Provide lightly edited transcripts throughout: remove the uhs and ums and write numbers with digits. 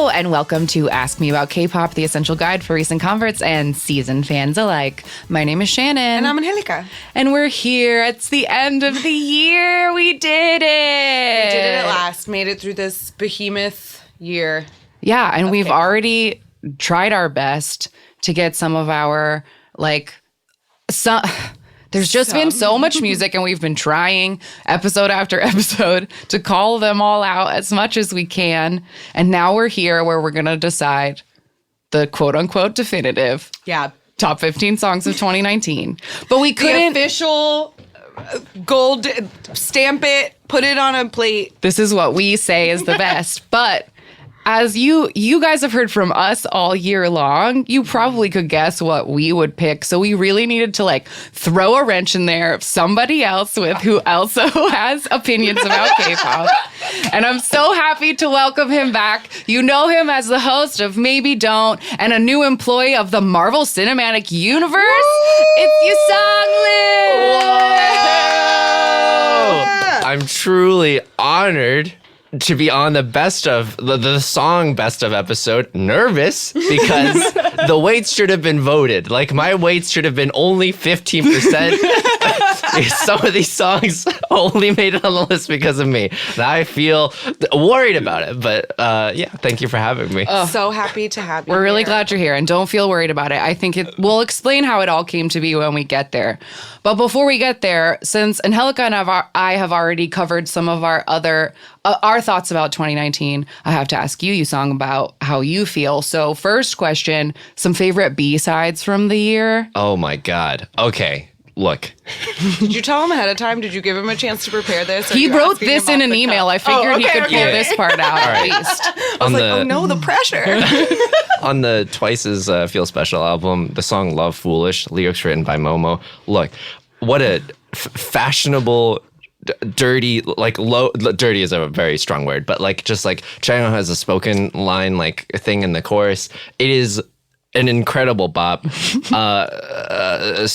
Hello, and welcome to Ask Me About K-Pop, the essential guide for recent converts and seasoned fans alike. My name is Shannon. And I'm Angelica. And we're here. It's the end of the year. We did it. We did it at last. Made it through this behemoth year. Yeah, and we've already tried our best to get some of our, there's just been so much music, and we've been trying episode after episode to call them all out as much as we can. And now we're here where we're going to decide the quote-unquote definitive top 15 songs of 2019. But we couldn't... The official gold stamp it, put it on a plate. This is what we say is the best. But... as you guys have heard from us all year long, you probably could guess what we would pick. So we really needed to throw a wrench in there of somebody else who also has opinions about K-pop. And I'm so happy to welcome him back. You know him as the host of Maybe Don't and a new employee of the Marvel Cinematic Universe. Woo! It's Yusong Liu. I'm truly honored to be on the song best of episode. Nervous because the weights should have been voted. My weights should have been only 15%. Some of these songs only made it on the list because of me. Now I feel worried about it, but thank you for having me. So happy to have you. We're really glad you're here, and don't feel worried about it. I think we'll explain how it all came to be when we get there. But before we get there, since Angelica and I have already covered some of our other our thoughts about 2019, I have to ask you, Yusong, about how you feel. So first question, some favorite B-sides from the year? Oh my God. Okay. Look. Did you tell him ahead of time? Did you give him a chance to prepare this? He wrote this in an email. I figured he could pull this part out at least. I was oh no, the pressure. On the Twice's Feel Special album, the song Love Foolish, lyrics written by Momo. Look, what a fashionable... dirty, dirty is a very strong word, but Chang'e has a spoken line thing in the chorus. It is an incredible bop. The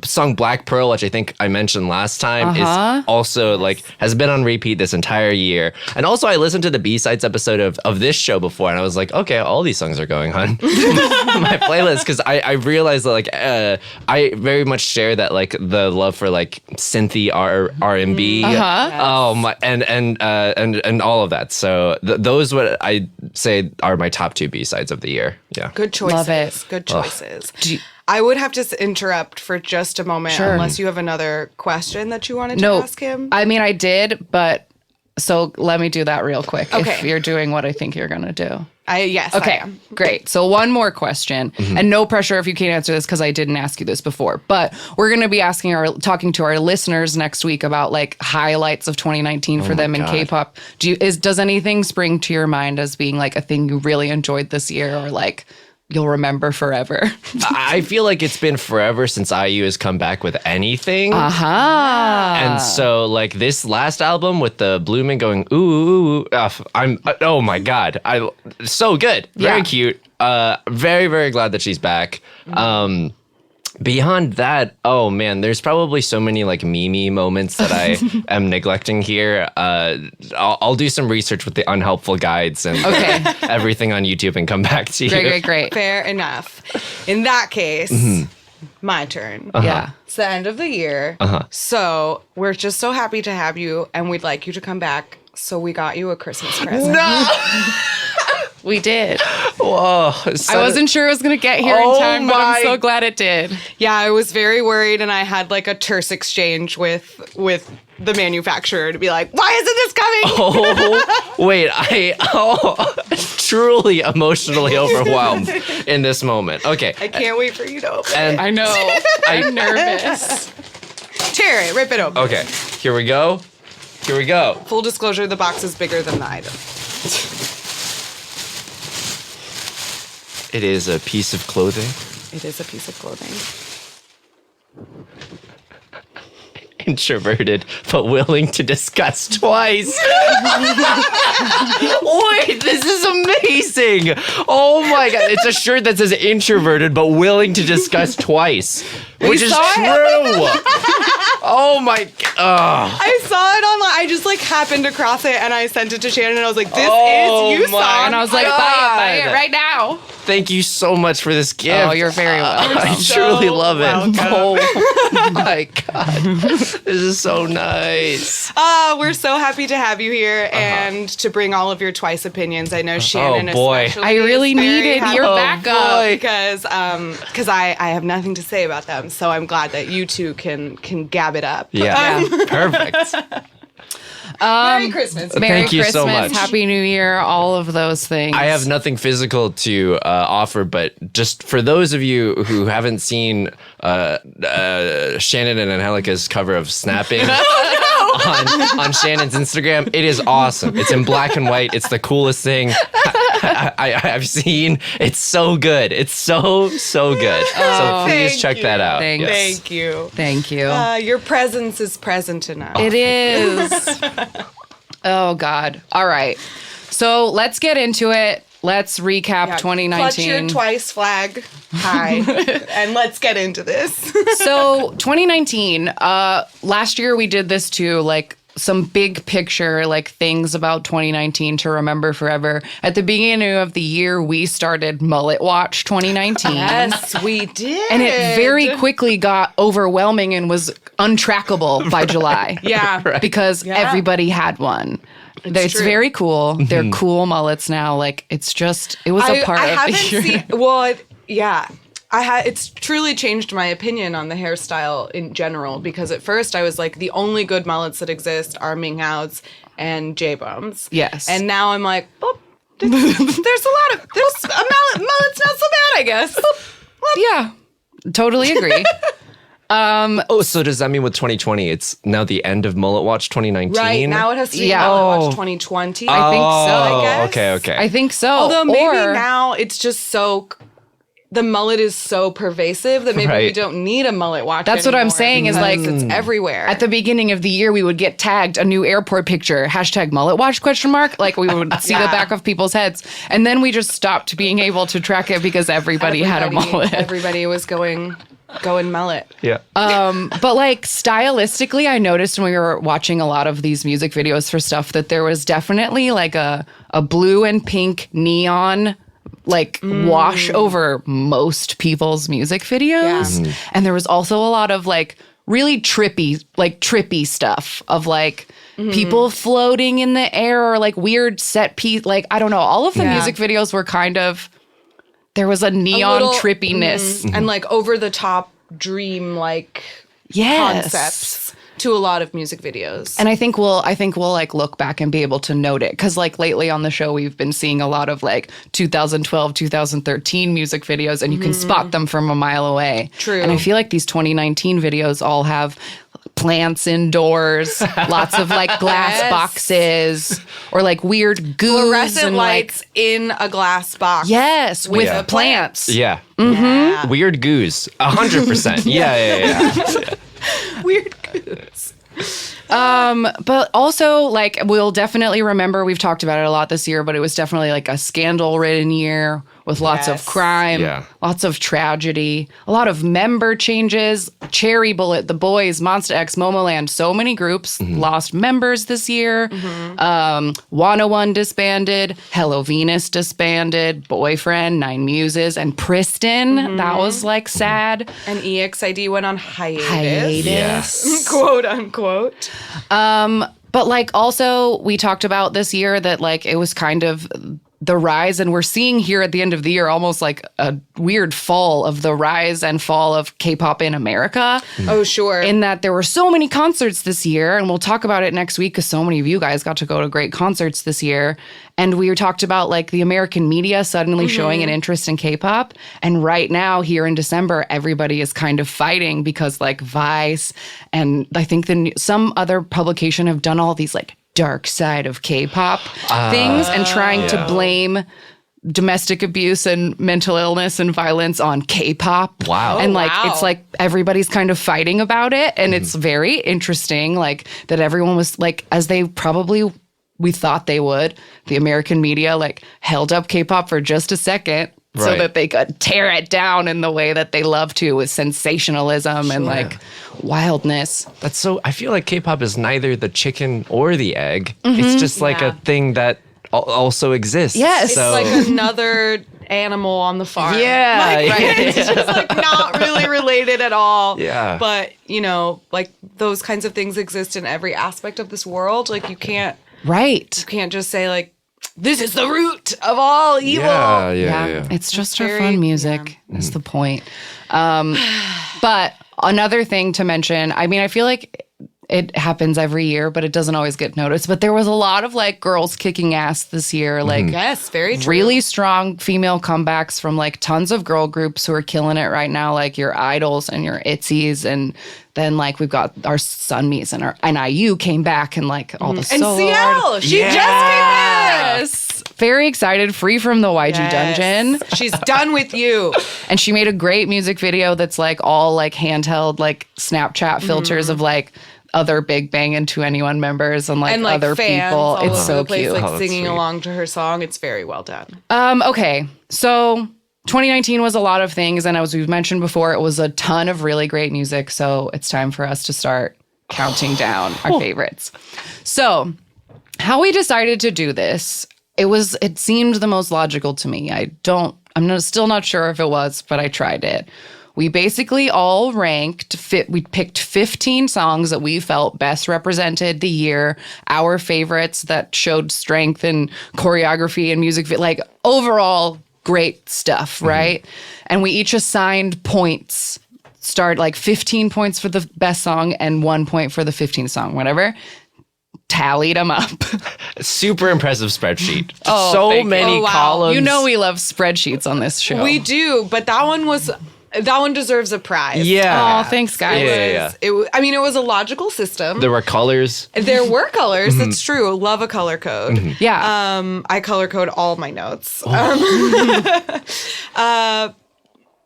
song Black Pearl, which I think I mentioned last time, is also has been on repeat this entire year. And also I listened to the B-sides episode of this show before, and I was like, okay, all these songs are going on my playlist, because I realized that I very much share that the love for synthy R&B. Oh my, and all of that. So those what I say are my top two B-sides of the year. Yeah. Good choices. Love it. Good choices. I would have to interrupt for just a moment, unless you have another question that you wanted to ask him. I mean, I did, but so let me do that real quick. Okay. If you're doing what I think you're going to do. Yes, okay, I am. Great. So one more question, and no pressure if you can't answer this because I didn't ask you this before, but we're going to be talking to our listeners next week about highlights of 2019 for them in K-pop. Does anything spring to your mind as being a thing you really enjoyed this year, or you'll remember forever? I feel like it's been forever since IU has come back with anything. And so this last album with the Bloomin' going ooh, oh my God, so good, very cute. Very, very glad that she's back. Beyond that, oh man, there's probably so many meme moments that I am neglecting here. I'll do some research with the unhelpful guides and everything on YouTube and come back to you. Great. Fair enough. In that case, my turn. Yeah. It's the end of the year. So we're just so happy to have you, and we'd like you to come back. So we got you a Christmas present. No! We did. Whoa. I wasn't sure it was going to get here in time, but I'm so glad it did. Yeah, I was very worried, and I had a terse exchange with the manufacturer to be like, why isn't this coming? Oh, wait, truly emotionally overwhelmed in this moment. Okay. I can't wait for you to open it. I know. I'm nervous. Tear it, rip it open. Okay, here we go. Full disclosure, the box is bigger than the item. It is a piece of clothing. It is a piece of clothing. I introverted but willing to discuss twice. Wait, this is amazing. Oh my God. It's a shirt that says introverted but willing to discuss twice, which is true. Oh my God. I saw it online. I just like happened across it and I sent it to Shannon and I was like, this is Yusong. And I was like, buy it right now. Thank you so much for this gift. Oh, you're very welcome. I truly love it. welcome. Oh my God. This is so nice. We're so happy to have you here and to bring all of your Twice opinions. I know Shannon boy. especially I really is very needed happy your backup. because I have nothing to say about them. So I'm glad that you two can gab it up. Yeah. Perfect. Merry Christmas. Merry Thank you so Christmas, much. Happy New Year, all of those things. I have nothing physical to offer, but just for those of you who haven't seen Shannon and Angelica's cover of Snapping on Shannon's Instagram, it is awesome. It's in black and white. It's the coolest thing I've seen. It's so good. It's so good. So please thank check you. that out. Thanks. Yes. Thank you. Thank you. Your presence is present enough. It is. Oh, God. All right. So let's get into it. Let's recap 2019. Clutch your Twice flag high, and let's get into this. So 2019, last year we did this too, like some big picture, like things about 2019 to remember forever. At the beginning of the year, we started Mullet Watch 2019. Yes, we did. And it very quickly got overwhelming and was untrackable by July. Yeah. Because everybody had one. It's true. very cool. They're cool mullets now. Like, it's just, it was a part I of haven't the year. seen. Well, yeah. It's truly changed my opinion on the hairstyle in general because at first I was like, the only good mullets that exist are Ming Hao's and J-Bombs. Yes. And now I'm like, oh, there's a lot of, there's a mullet's not so bad, I guess. Yeah, totally agree. Oh, so does that mean with 2020, it's now the end of Mullet Watch 2019? Right, now it has to be Yeah. Mullet Watch 2020. I think so. I guess. Okay. I think so. Although maybe Or- now it's just so, the mullet is so pervasive that maybe we Right. don't need a mullet watch That's what I'm anymore saying is, because like, it's everywhere. At the beginning of the year, we would get tagged a new airport picture, #mullet watch ? Like we would see the back of people's heads. And then we just stopped being able to track it because everybody had a mullet. Everybody was going mullet. Yeah. But like stylistically, I noticed when we were watching a lot of these music videos for stuff that there was definitely like a blue and pink neon like wash over most people's music videos. Yeah. And there was also a lot of like really trippy stuff of like people floating in the air or like weird set piece. Like, I don't know. All of the Yeah. music videos were kind of, there was a neon little- trippiness. And like over the top dream like Yes. concepts to a lot of music videos. And I think we'll like look back and be able to note it because like lately on the show we've been seeing a lot of like 2012, 2013 music videos, and you can spot them from a mile away. True. And I feel like these 2019 videos all have plants indoors, lots of like glass Yes. boxes, or like weird goos Fluorescent and lights like in a glass box. yes, with Yeah. plants. Yeah. Yeah. Weird goose. 100%. Yeah. Weird goose. But also, like, we'll definitely remember, we've talked about it a lot this year, but it was definitely like a scandal-ridden year with lots of Yes. crime, Yeah. lots of tragedy, a lot of member changes. Cherry Bullet, The Boys, Monsta X, Momoland, so many groups lost members this year. 101 disbanded, Hello Venus disbanded, Boyfriend, Nine Muses, and Priston. That was like sad. And EXID went on hiatus. Hiatus. Quote unquote. But like also we talked about this year that like it was kind of the rise, and we're seeing here at the end of the year almost like a weird fall of the rise and fall of K-pop in America. Oh, sure. In that there were so many concerts this year, and we'll talk about it next week because so many of you guys got to go to great concerts this year. And we talked about like the American media suddenly showing an interest in K-pop. And right now here in December, everybody is kind of fighting because like Vice and I think some other publication have done all these like dark side of K-pop things and trying to blame domestic abuse and mental illness and violence on K-pop. Wow. And wow. it's like everybody's kind of fighting about it. And it's very interesting, like that everyone was like, as they probably, we thought they would, the American media like held up K-pop for just a second so Right. that they could tear it down in the way that they love to, with sensationalism and like wildness. That's so. I feel like K-pop is neither the chicken or the egg. It's just like Yeah. a thing that also exists. Yes. It's So, like another animal on the farm. yeah. Like, yeah. it's just like not really related at all. Yeah. But, you know, like those kinds of things exist in every aspect of this world. Like you can't Right. just say like, this is the root of all evil. Yeah. It's just her very- fun music. Is the point. But another thing to mention, I mean, I feel like it happens every year, but it doesn't always get noticed. But there was a lot of like girls kicking ass this year, like Yes, very true. really strong female comebacks from like tons of girl groups who are killing it right now, like your Idols and your Itzies, and then like we've got our Sunmis and our and IU came back and like all the And solo CL, she Yeah. just came back. Yes. Very excited, free from the YG Yes. dungeon. She's done with you. And she made a great music video that's like all like handheld, like Snapchat filters of like other Big Bang and 2NE1 members and like, And like other fans people. all It's over so the place, cute. like Oh, that's singing sweet. along to her song. It's very well done. Okay, so 2019 was a lot of things, and as we've mentioned before, it was a ton of really great music. So it's time for us to start counting down our favorites. So, how we decided to do this, it seemed the most logical to me. Still not sure if it was, but I tried it. We basically all we picked 15 songs that we felt best represented the year, our favorites that showed strength and choreography and music, like overall great stuff, right? And we each assigned points, like 15 points for the best song and 1 point for the 15th song, whatever. Tallied them up. Super impressive spreadsheet. Oh, so thank you. many Oh, wow. columns. You know we love spreadsheets on this show. We do, but that one deserves a prize. Yeah. Oh, thanks, guys. Yeah. It was a logical system. There were colors. There were colors. It's true. Love a color code. Yeah. I color code all my notes.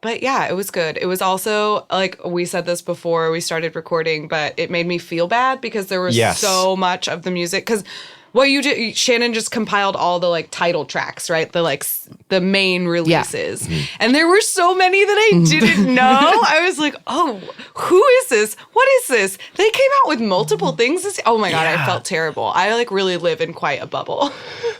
But yeah, it was good. It was also, like we said this before we started recording, but it made me feel bad because there was Yes. so much of the music. Because what you did, Shannon just compiled all the like title tracks, right? The main releases. And there were so many that I didn't know. I was like, oh, who is this? What is this? They came out with multiple things. Oh my God, I felt terrible. I like really live in quite a bubble.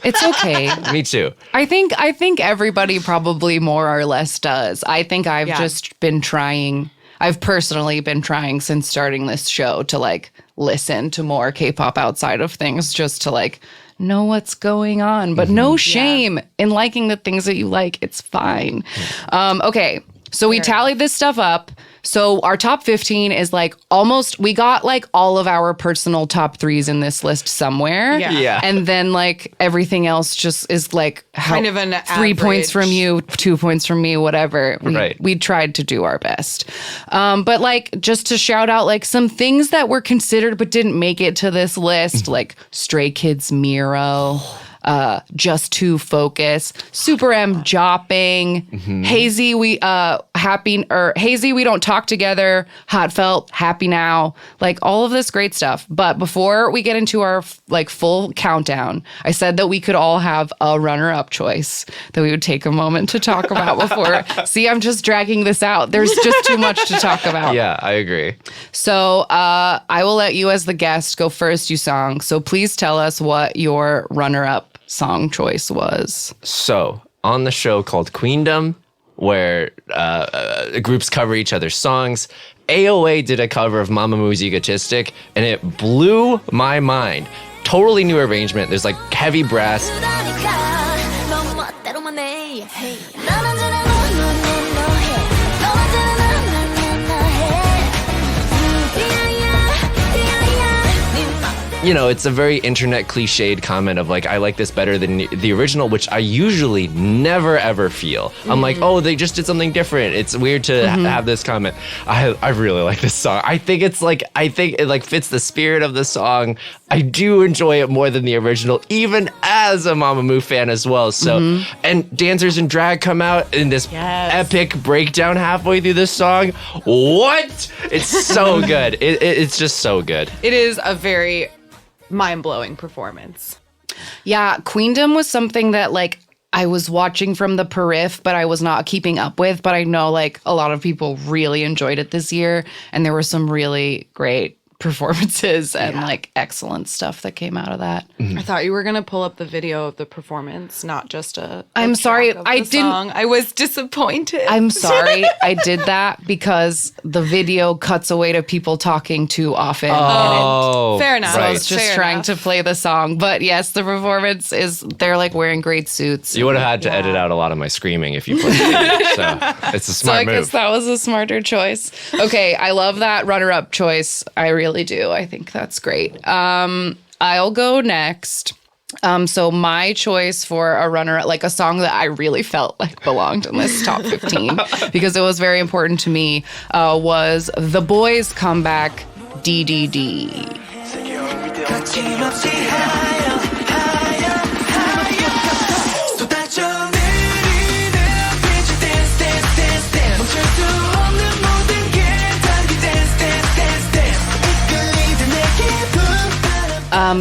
It's okay. Me too. I think everybody probably more or less does. I think I've just been trying. I've personally been trying since starting this show to like listen to more K-pop outside of things, just to like know what's going on. But no shame in liking the things that you like. It's fine. Okay, so we tallied this stuff up. So our top 15 is like we got like all of our personal top threes in this list somewhere. Yeah. And then like everything else just is like Kind of an 3 points from average. you, 2 points from me, whatever. Right. We tried to do our best. But like just to shout out like some things that were considered but didn't make it to this list, like Stray Kids Miro. Just to Focus, Super M Jopping, Hazy Hazy We Don't Talk Together, Hot Felt, Happy Now, like all of this great stuff. But before we get into our like full countdown, I said that we could all have a runner-up choice that we would take a moment to talk about before. See, I'm just dragging this out. There's just too much to talk about. Yeah, I agree. So I will let you as the guest go first, Yusong. So please tell us what your runner-up song choice was. So, on the show called Queendom, where groups cover each other's songs, AOA did a cover of Mamamoo Egotistic, and it blew my mind. Totally new arrangement. There's like heavy brass. you know, it's a very internet cliched comment of like, I like this better than the original, which I usually never ever feel. I'm like, oh, they just did something different. It's weird to have this comment. I really like this song. I think it like fits the spirit of the song. I do enjoy it more than the original, even as a Mamamoo fan as well. So, and dancers in drag come out in this epic breakdown halfway through this song. What? It's so good. It's just so good. It is a very mind-blowing performance. Yeah, Queendom was something that like I was watching from the periph, but I was not keeping up with. But I know like a lot of people really enjoyed it this year, and there were some really great performances and like excellent stuff that came out of that. I thought you were gonna pull up the video of the performance, not just a. I'm sorry, I didn't. Song. I was disappointed. I'm sorry, I did that because the video cuts away to people talking too often. Oh, fair enough. So I was just trying to play the song, but yes, the performance is—they're like wearing great suits. You would have had to edit out a lot of my screaming if you played it. So it's a smart move. I guess that was a smarter choice. Okay, I love that runner-up choice. I really do. I think that's great. I'll go next. So my choice for a runner, like a song that I really felt like belonged in this top 15 because it was very important to me, was The Boys' comeback, DDD.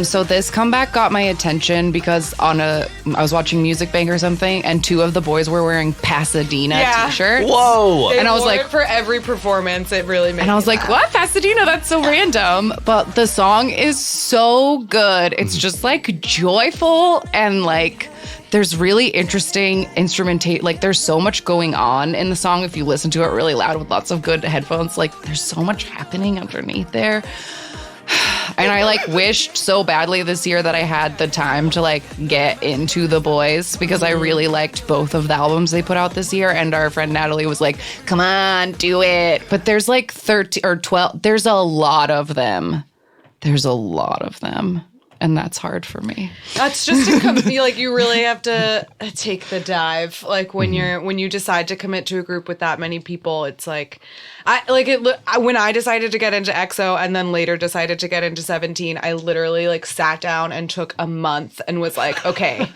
So this comeback got my attention because I was watching Music Bank or something, and two of the boys were wearing Pasadena t-shirts. Whoa! And I was like, for every performance, it really made. And I was like, what? Pasadena? That's so random. But the song is so good. It's just like joyful and like. There's really interesting instrumentation. Like, there's so much going on in the song. If you listen to it really loud with lots of good headphones, like, there's so much happening underneath there. And I like wished so badly this year that I had the time to like get into the boys because I really liked both of the albums they put out this year. And our friend Natalie was like, come on, do it. But there's like 13 or 12. There's a lot of them. And that's hard for me. That's just like you really have to take the dive. Like when you decide to commit to a group with that many people, it's like when I decided to get into EXO and then later decided to get into 17, I literally like sat down and took a month and was like, okay,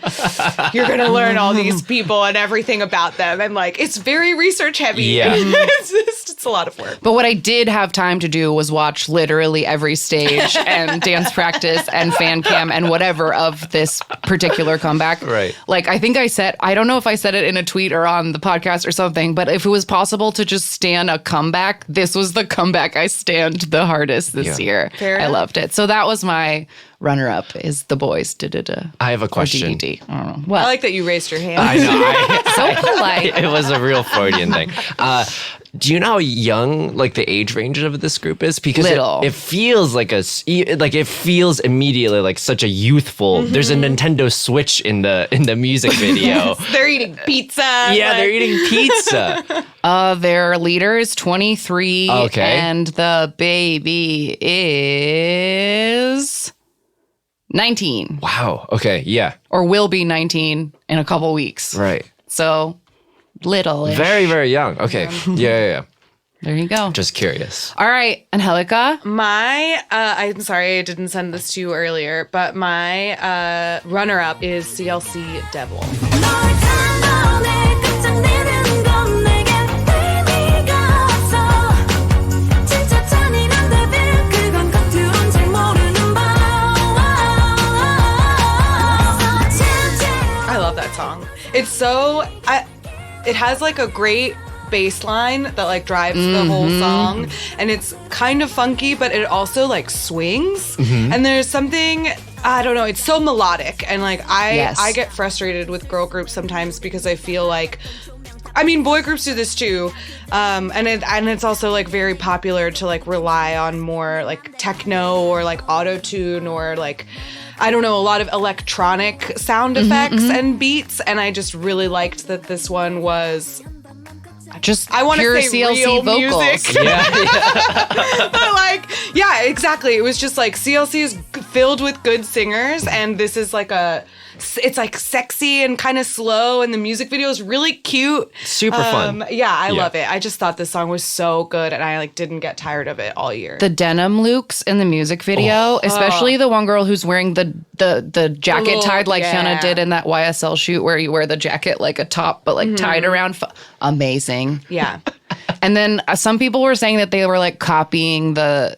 you're gonna learn all these people and everything about them, and like it's very research heavy. Yeah. it's a lot of work. But what I did have time to do was watch literally every stage and dance practice and fan cam and whatever of this particular comeback. Right. Like I think I don't know if I said it in a tweet or on the podcast or something, but if it was possible to just stand a comeback, this was the comeback I stand the hardest this year. Fair enough. I loved it. So that was my runner-up is The Boys. I have a question. DDD. I don't know. What? I like that you raised your hand. I know. So polite. It was a real Freudian thing. Do you know how young, like the age range of this group is? Because it feels like it feels immediately like such a youthful. There's a Nintendo Switch in the music video. Yes, they're eating pizza. Yeah, they're eating pizza. Their leader is 23, and the baby is 19. Wow. Okay. Yeah. Or will be 19 in a couple weeks. Right. So little. Very, very young. Okay. Yeah. There you go. Just curious. All right. Angelica? I'm sorry I didn't send this to you earlier, but my runner-up is CLC Devil. I love that song. It's so... it has like a great bass line that like drives the whole song, and it's kind of funky, but it also like swings, and there's something, I don't know, it's so melodic, and like I get frustrated with girl groups sometimes because I feel like, I mean, boy groups do this too, and it's also like very popular to like rely on more like techno or like auto-tune or like, I don't know, a lot of electronic sound effects and beats, and I just really liked that this one was just I want to pure say CLC real vocals. music. Yeah. But like, yeah, exactly. It was just like CLC is filled with good singers, and this is like it's like sexy and kind of slow, and the music video is really cute. Super fun. Yeah, I love it. I just thought this song was so good, and I like didn't get tired of it all year. The denim looks in the music video, especially the one girl who's wearing the jacket little- tied like yeah. Hyuna did in that YSL shoot where you wear the jacket like a top but like tied around. Amazing. Yeah. And then some people were saying that they were like copying the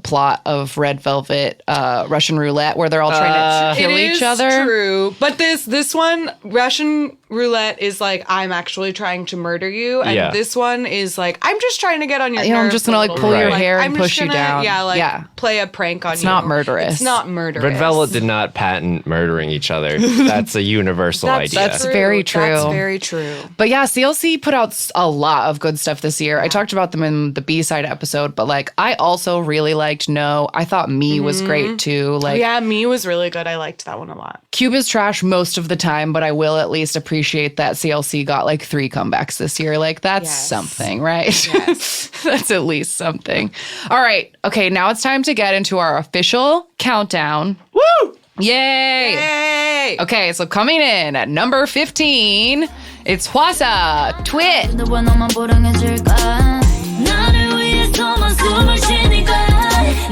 plot of Red Velvet Russian Roulette where they're all trying to kill each other. It is true. But this one, Russian Roulette, is like, I'm actually trying to murder you. And this one is like, I'm just trying to get on your nerves. I'm just going to like pull your hair and I'm push just you gonna, down. Yeah, play a prank on you. It's not murderous. It's not murderous. Red Velvet did not patent murdering each other. That's a universal idea. That's very true. That's very true. But yeah, CLC put out a lot of good stuff this year. I talked about them in the B-side episode, but like I also really liked No. I thought Me was great too. Like Yeah, Me was really good. I liked that one a lot. Cube is trash most of the time, but I will at least appreciate that CLC got like 3 comebacks this year. Like that's something, right? Yes. That's at least something. All right. Okay, now it's time to get into our official countdown. Woo! Yay! Hey! Okay, so coming in at number 15, it's Hwasa, Twit. 너와 너만 불행해질까 나를 위해서만 숨을 쉬니까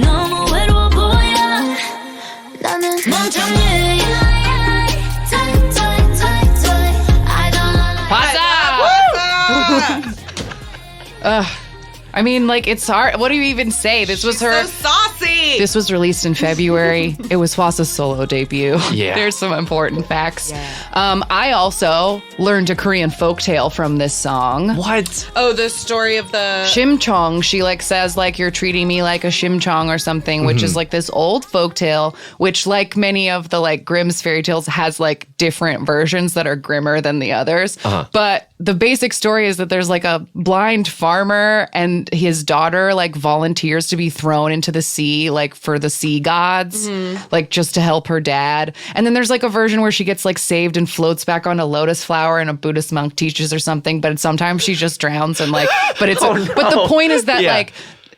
너무 외로워 보여 나는 멍청해 Hwasa! I mean, like, it's hard. What do you even say? This was her. So saucy! This was released in February. It was Hwasa's solo debut. Yeah. There's some important facts. I also learned a Korean folktale from this song. What? Oh, the story of the... Shimchong, she like says like you're treating me like a shimchong or something, which is like this old folktale, which like many of the like Grimm's fairy tales has like different versions that are grimmer than the others. But the basic story is that there's like a blind farmer and his daughter like volunteers to be thrown into the sea like for the sea gods, like just to help her dad. And then there's like a version where she gets like saved and floats back on a lotus flower and a Buddhist monk teaches her something, but sometimes she just drowns and like but it's but the point is that like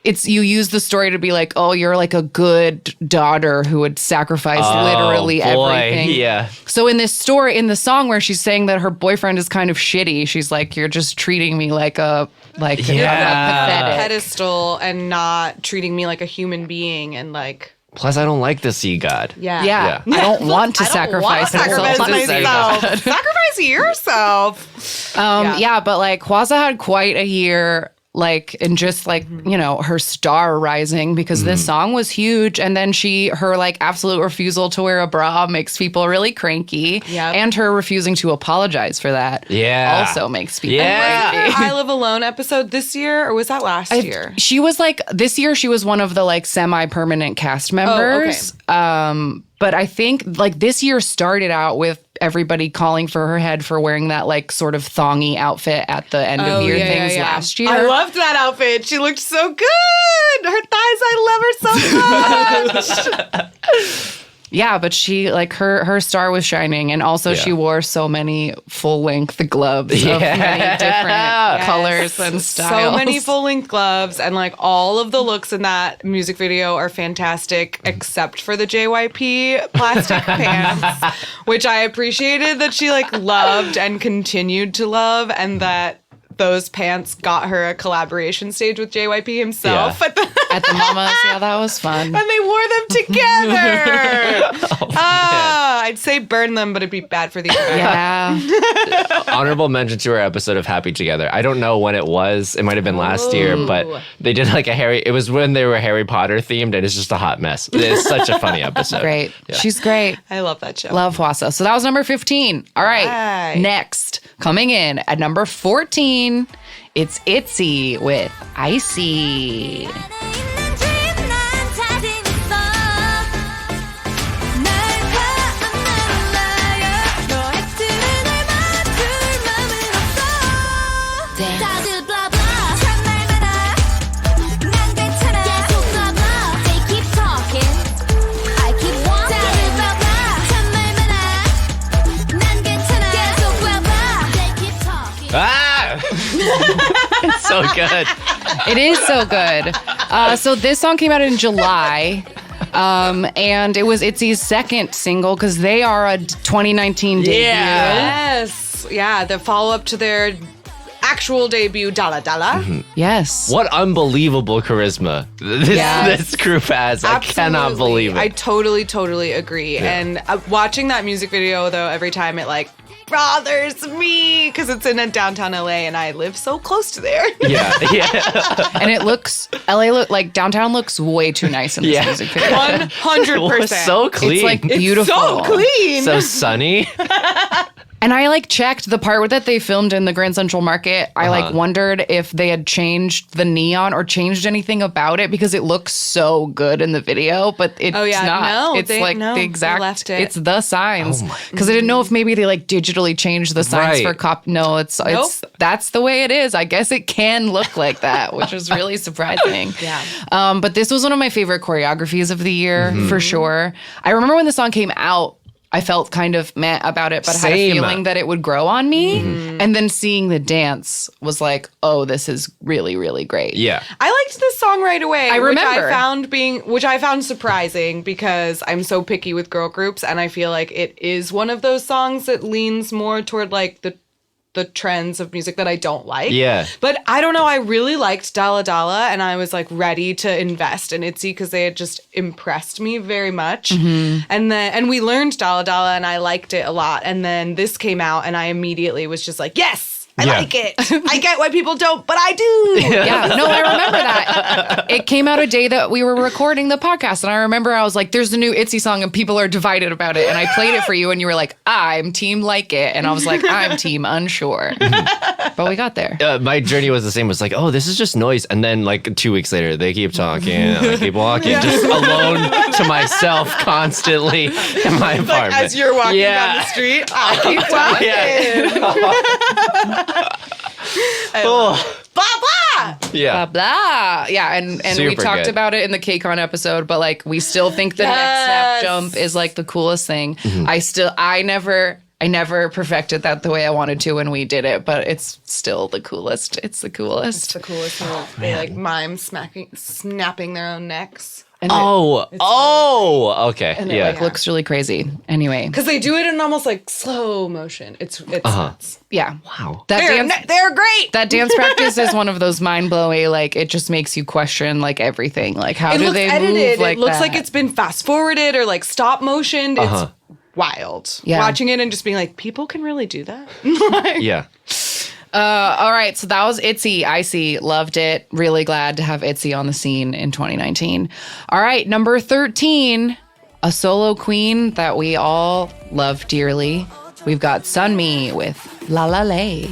it's you use the story to be like, oh, you're like a good daughter who would sacrifice literally everything. Yeah. So in this story, in the song where she's saying that her boyfriend is kind of shitty, she's like, you're just treating me like a pathetic. pedestal and not treating me like a human being and like... Plus, I don't like the sea god. Yeah. I don't want to sacrifice myself. Sacrifice yourself. Yeah, but like Hwasa had quite a year. Like, and just like, you know, her star rising because this song was huge. And then her like absolute refusal to wear a bra makes people really cranky. Yep. And her refusing to apologize for that also makes people cranky. I Live Alone episode this year, or was that last year? She was like, this year she was one of the like semi-permanent cast members. But I think like this year started out with everybody calling for her head for wearing that like sort of thongy outfit at the end of year things last year. I loved that outfit. She looked so good. Her thighs, I love her so much. Yeah, but she like her star was shining, and also she wore so many full length gloves of many different colors and styles. So many full length gloves, and like all of the looks in that music video are fantastic, except for the JYP plastic pants, which I appreciated that she like loved and continued to love, and that those pants got her a collaboration stage with JYP himself at the Mamas. Yeah, that was fun. and they wore them together. I'd say burn them, but it'd be bad for the environment. Yeah. Honorable mention to our episode of Happy Together. I don't know when it was. It might have been last year, but they did like it was when they were Harry Potter themed, and it's just a hot mess. It's such a funny episode. Great. Yeah. She's great. I love that show. Love Hwasa. So that was number 15. All right. Next, coming in at number 14, it's ITZY with Icy. Ah! It's so good. It is so good. So this song came out in July. And it was ITZY's second single because they are a 2019 debut. Yes. Yeah, the follow-up to their actual debut, Dala Dala. Yes. What unbelievable charisma this group has. I cannot believe it. I totally agree. Yeah. And watching that music video, though, every time it like bothers me because it's in a downtown LA and I live so close to there. Yeah. And it looks, like downtown looks way too nice in this music video. 100%. It's so clean. It's like beautiful. So clean. So sunny. And I like checked the part that they filmed in the Grand Central Market. I like wondered if they had changed the neon or changed anything about it because it looks so good in the video, but it's not. No, it's the exact. they left it. It's the signs Oh because I didn't know if maybe they like digitally changed the signs for cop. No, it's that's the way it is. I guess it can look like that, which is really surprising. Yeah. But this was one of my favorite choreographies of the year for sure. I remember when the song came out. I felt kind of meh about it, but I had a feeling that it would grow on me. And then seeing the dance was like, oh, this is really, really great. Yeah. I liked this song right away. I remember. Which I found surprising because I'm so picky with girl groups and I feel like it is one of those songs that leans more toward like the trends of music that I don't like. Yeah. But I don't know, I really liked Dala Dala and I was like ready to invest in ITZY because they had just impressed me very much. And we learned Dala Dala and I liked it a lot. And then this came out and I immediately was just like, yes, I like it. I get why people don't, but I do. Yeah, no, I remember that. It came out a day that we were recording the podcast, and I remember I was like, there's a new ITZY song, and people are divided about it, and I played it for you, and you were like, I'm team like it, and I was like, I'm team unsure. But we got there. My journey was the same. It was like, oh, this is just noise. And then like 2 weeks later, they keep talking, and I keep walking, just alone to myself constantly in my apartment. As you're walking down the street, I keep talking. Oh. Blah, blah. Yeah. Blah, blah. Yeah, and we Super talked good. about it in the KCON episode, but like we still think the next snap jump is like the coolest thing. I never perfected that the way I wanted to when we did it, but it's still the coolest. It's the coolest. It's the coolest move. They like mime snapping their own necks. And okay. it like looks really crazy. Anyway. Because they do it in almost like slow motion. It's nuts. Yeah. Wow. They're great. That dance practice is one of those mind-blowing, like, it just makes you question, like, everything. Like, how It do looks they edited. move like it looks that? like it's been fast-forwarded or, like, stop-motioned. It's wild. Yeah. Watching it and just being like, people can really do that? Yeah. All right, so that was ITZY. Icy, loved it. Really glad to have ITZY on the scene in 2019. All right, number 13, a solo queen that we all love dearly. We've got Sunmi with La La Lay.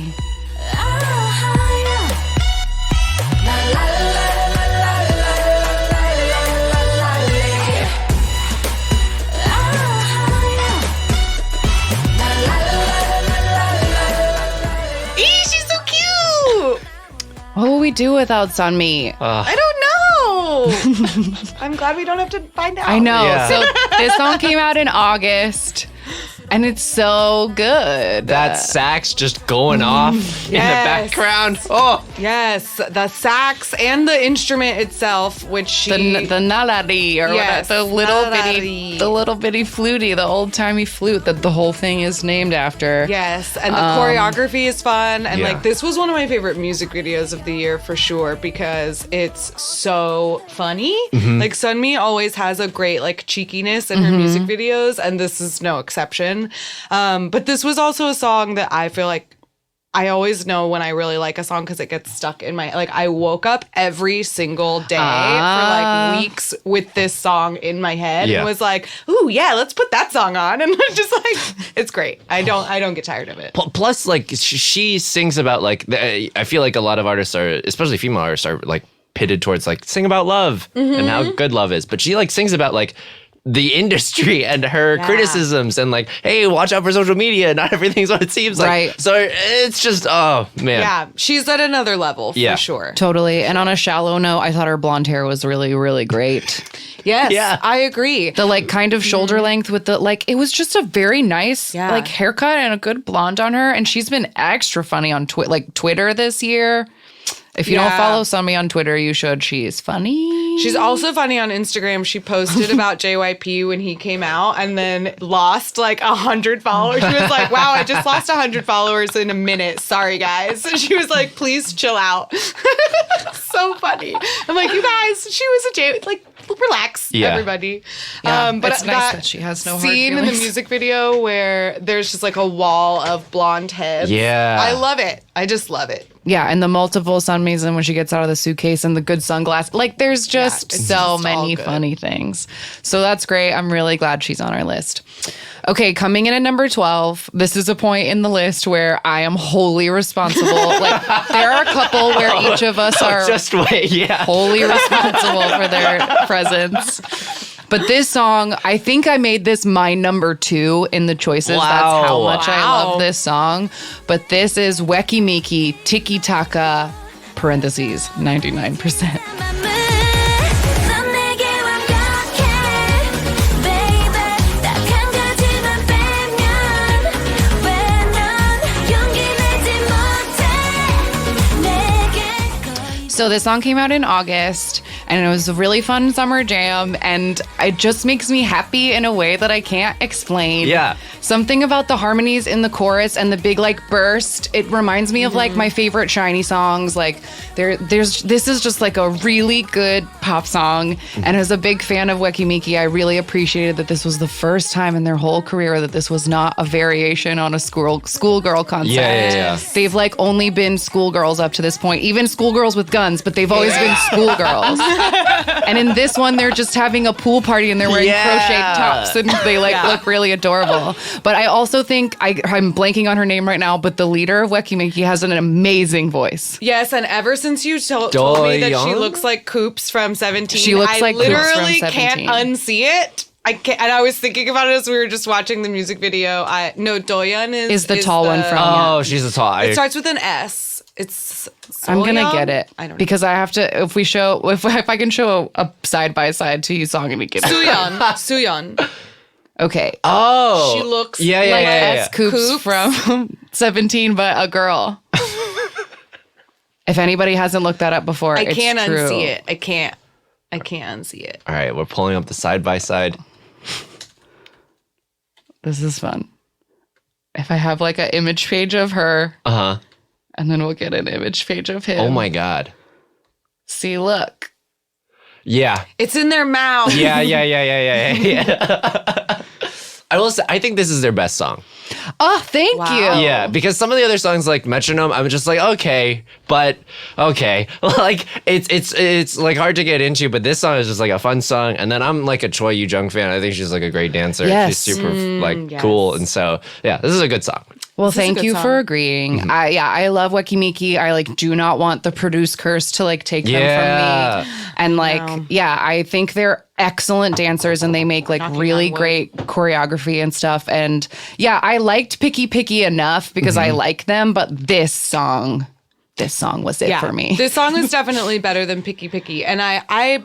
What will we do without Sunmi? I don't know. I'm glad we don't have to find out. I know. Yeah. So this song came out in August, and it's so good. That sax just going off in the background. Oh. Yes, the sax and the instrument itself, which she... The nalari or Yes, whatever, nalari. the little bitty flutie, the old timey flute that the whole thing is named after. Yes, and the choreography is fun. And Yeah. like this was one of my favorite music videos of the year for sure because it's so funny. Like Sunmi always has a great like cheekiness in her music videos, and this is no exception. But this was also a song that I feel like I always know when I really like a song because it gets stuck in my, like, I woke up every single day for like weeks with this song in my head and was like, ooh, yeah, let's put that song on. And it's just like, it's great. I don't get tired of it. Plus, like, she sings about, like, I feel like a lot of artists are, especially female artists, are, like, pitted towards, like, sing about love and how good love is. But she, like, sings about, like, the industry and her criticisms and like, hey, watch out for social media. Not everything's what it seems like. Right. So it's just, oh man. Yeah, she's at another level for sure. Totally. And on a shallow note, I thought her blonde hair was really, really great. Yes, Yeah. I agree. The like kind of shoulder length with the like, it was just a very nice like haircut and a good blonde on her. And she's been extra funny on Twitter this year. If you don't follow Sunmi on Twitter, you should. She's funny. She's also funny on Instagram. She posted about JYP when he came out and then lost like 100 followers. She was like, wow, I just lost 100 followers in a minute. Sorry, guys. And she was like, please chill out. So funny. I'm like, you guys, she was a J, like, relax, everybody. Yeah, But it's nice that she has no hard scene in the feelings. music video where there's just like a wall of blonde heads. Yeah. I love it. I just love it. Yeah, and the multiple Sunmis and when she gets out of the suitcase and the good sunglasses. Like, there's just it's so just many all good. funny things. So that's great. I'm really glad she's on our list. Okay, coming in at number 12. This is a point in the list where I am wholly responsible. Like, there are a couple where each of us are Just wait. Yeah. wholly responsible for their presence. But this song, I think I made this my number 2 in the choices. Wow. That's how much I Wow. love this song. But this is Weki Miki, Tiki Taka, parentheses, 99%. 넌 내게 완벽해 baby 딱 한 가지만 빼면 왜 넌 용기 내지 못해 내게 So this song came out in August, and it was a really fun summer jam, and it just makes me happy in a way that I can't explain. Yeah. Something about the harmonies in the chorus and the big like burst, it reminds me of like my favorite Shiny songs. Like this is just like a really good pop song. And as a big fan of Weki Miki, I really appreciated that this was the first time in their whole career that this was not a variation on a schoolgirl concept. Yeah. They've like only been schoolgirls up to this point, even schoolgirls with guns, but they've always been schoolgirls. And in this one, they're just having a pool party and they're wearing crocheted tops and they like look really adorable. But I also think I'm blanking on her name right now, but the leader of Weki Miki has an amazing voice. Yes, and ever since you told me that she looks like Coops from 17, She looks I like Coops from literally 17. can't unsee it. I can't, and I was thinking about it as we were just watching the music video. Doyeon Is the tall one from- Oh, she's a tall. It starts with an S. It's I'm gonna Soyeon? get it I don't know. because I have to. If I can show a side by side to Yusong and Miki. Suyeon. Okay. Oh. She looks Yeah. like yeah. S Coops Coops. from 17, but a girl. If anybody hasn't looked that up before, I it's can't true. unsee it. I can't unsee it. All right, we're pulling up the side by side. This is fun. If I have like an image page of her, and then we'll get an image page of him. Oh my god. See, look. Yeah. It's in their mouth. Yeah. I will say, I think this is their best song. Oh, thank Wow. you. Yeah, because some of the other songs like Metronome, I'm just like, okay, but okay. Like it's like hard to get into, but this song is just like a fun song. And then I'm like a Choi Yoo-jung fan. I think she's like a great dancer. Yes. She's super like yes. cool. And so yeah, this is a good song. Well, is a thank good you song. for agreeing. I love Weki Miki. I like do not want the produce curse to like take them Yeah. from me. And like, I think they're excellent dancers and they make like really on wood. great choreography and stuff. And yeah, I liked Picky Picky enough because I like them, but this song was it for me. This song is definitely better than Picky Picky. And I don't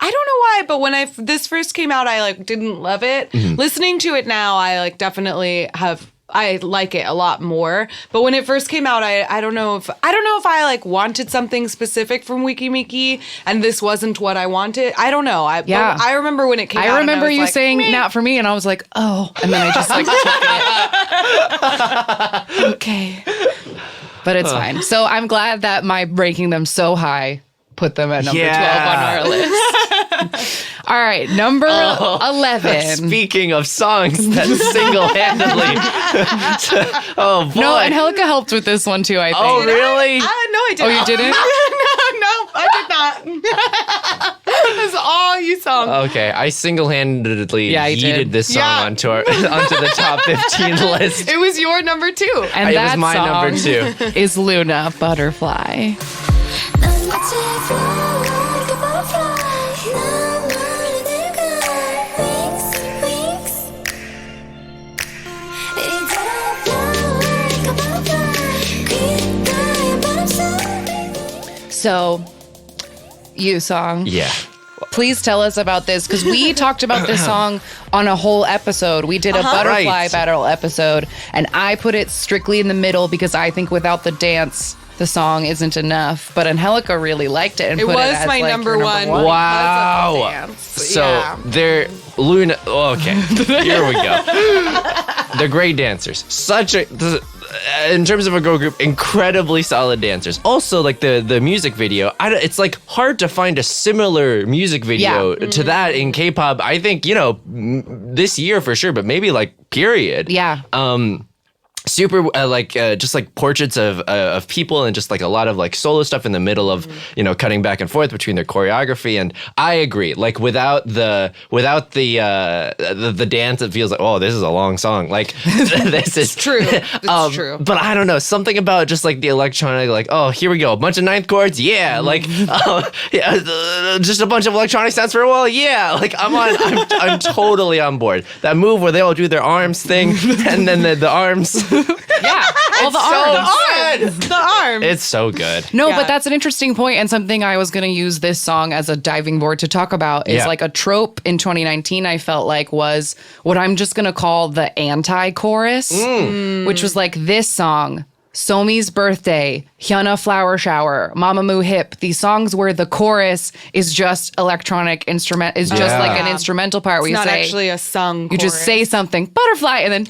know why, but when this first came out, I like didn't love it. Listening to it now, I like definitely I like it a lot more. But when it first came out, I don't know if I like wanted something specific from Weki Miki and this wasn't what I wanted. I don't know. But I remember when it came out. I and remember was you like, saying "Meh." not for me, and I was like, oh, and then I just like took it. Okay. But it's fine. So I'm glad that my ranking them so high put them at number 12 on our list. All right, number 11. Speaking of songs that single-handedly. Oh boy. No, Angelica helped with this one too, I think. Oh really? No, I didn't. Oh, you didn't? no, I did not. It was all you song. Okay, I single-handedly Yeah, you did. yeeted this song Yeah. onto the top 15 list. It was your number 2. And It that was my song number 2. is Luna Butterfly. 난 마치 fly like a butterfly 난 너를 내가 wings So, Yusong, Yeah. please tell us about this because we talked about this song on a whole episode. We did a butterfly Right. battle episode, and I put it strictly in the middle because I think without the dance, the song isn't enough. But Angelica really liked it and It put was it as my like, number your one. Wow. So Yeah. they're Luna. Oh, okay, here we go. They're great dancers. In terms of a girl group, incredibly solid dancers. Also, like the music video, it's like hard to find a similar music video to that in K-pop. I think this year for sure, but maybe like period. Yeah. Super just like portraits of people and just like a lot of like solo stuff in the middle of cutting back and forth between their choreography. And I agree, like without the dance, it feels like, oh, this is a long song. Like this is True. It's true. But I don't know, something about just like the electronic, like, oh, here we go, a bunch of ninth chords, yeah, like just a bunch of electronic sounds for a while, yeah, like I'm totally on board. That move where they all do their arms thing and then the arms. Yeah, all the arms. The arm. It's so good. No, Yeah. but that's an interesting point and something I was going to use this song as a diving board to talk about is Yeah. like a trope in 2019 I felt like was what I'm just going to call the anti-chorus, which was like this song, Somi's Birthday, Hyuna Flower Shower, Mamamoo Hip, these songs where the chorus is just electronic instrument, is just like an instrumental part where It's you not say, actually a sung. you just say something, butterfly, and then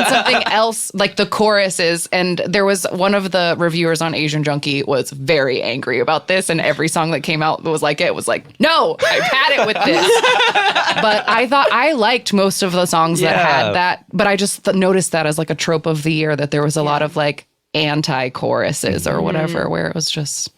something else, like the chorus is. And there was one of the reviewers on Asian Junkie was very angry about this, and every song that came out that was like no, I've had it with this. But I thought I liked most of the songs that had that, but I just noticed that as like a trope of the year that there was a lot of like anti-choruses or whatever, where it was just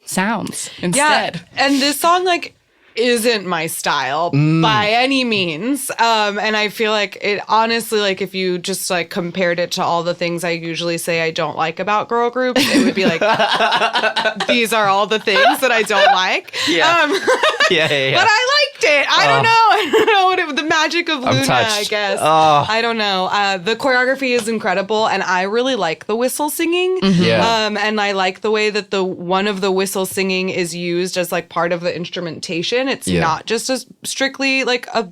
sounds instead. Yeah, and this song like isn't my style by any means. And I feel like it honestly, like if you just like compared it to all the things I usually say I don't like about girl groups, it would be like these are all the things that I don't like. Yeah. Yeah. But I liked it. I don't know. I don't know what the magic of Luna, touched. I guess. Oh. I don't know. The choreography is incredible, and I really like the whistle singing. Yeah. And I like the way that one of the whistle singing is used as like part of the instrumentation. It's not just as strictly like a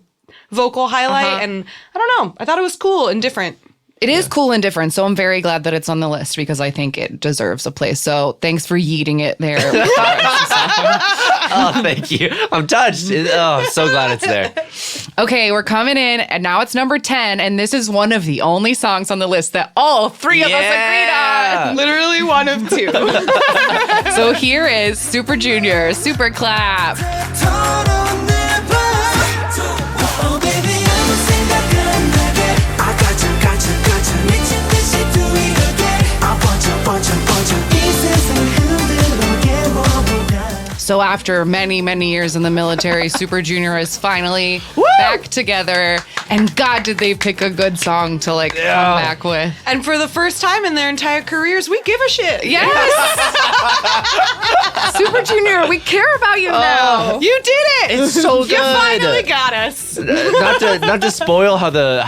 vocal highlight. And I don't know. I thought it was cool and different. It is cool and different, so I'm very glad that it's on the list because I think it deserves a place. So thanks for yeeting it there. Oh, thank you. I'm touched. So glad it's there. Okay, we're coming in, and now it's number 10, and this is one of the only songs on the list that all three of us agreed on. Literally one of two. So here is Super Junior, Super Clap. So after many, many years in the military, Super Junior is finally back together. And God, did they pick a good song to like come back with. And for the first time in their entire careers, we give a shit. Yes! Super Junior, we care about you now. You did it. It's so good. You finally got us. Not to spoil how the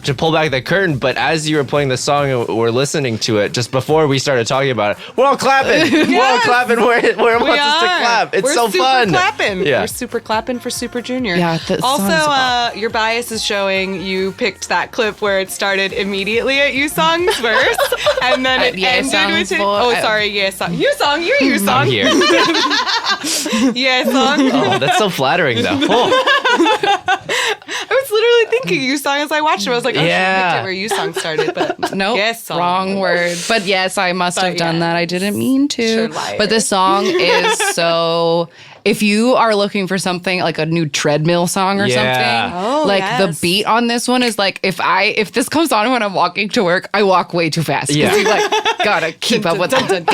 to pull back the curtain, but as you were playing the song and we're listening to it, just before we started talking about it, we're all clapping. We're all clapping where it wants us to clap. It's We're so super fun. Clapping. Yeah. We're super clapping for Super Junior. Yeah, the song's Also, your bias is showing you picked that clip where it started immediately at Yusong's verse, and then it ended Yesong's with it. voice. Oh, sorry, Yesong. Yusong, you're Yusong. I'm here. Yesong. Oh, that's so flattering, though. Oh. I was literally thinking Yusong as I watched it. I was like, oh, Yeah. she picked it where Yusong started, but Nope, Yesong. wrong word. But yes, I must have done that. I didn't mean to. Sure, liar. But this song is so. If you are looking for something like a new treadmill song or Yeah. something, Oh, like yes. the beat on this one is like if this comes on when I'm walking to work, I walk way too fast. Yeah. You like gotta keep up with the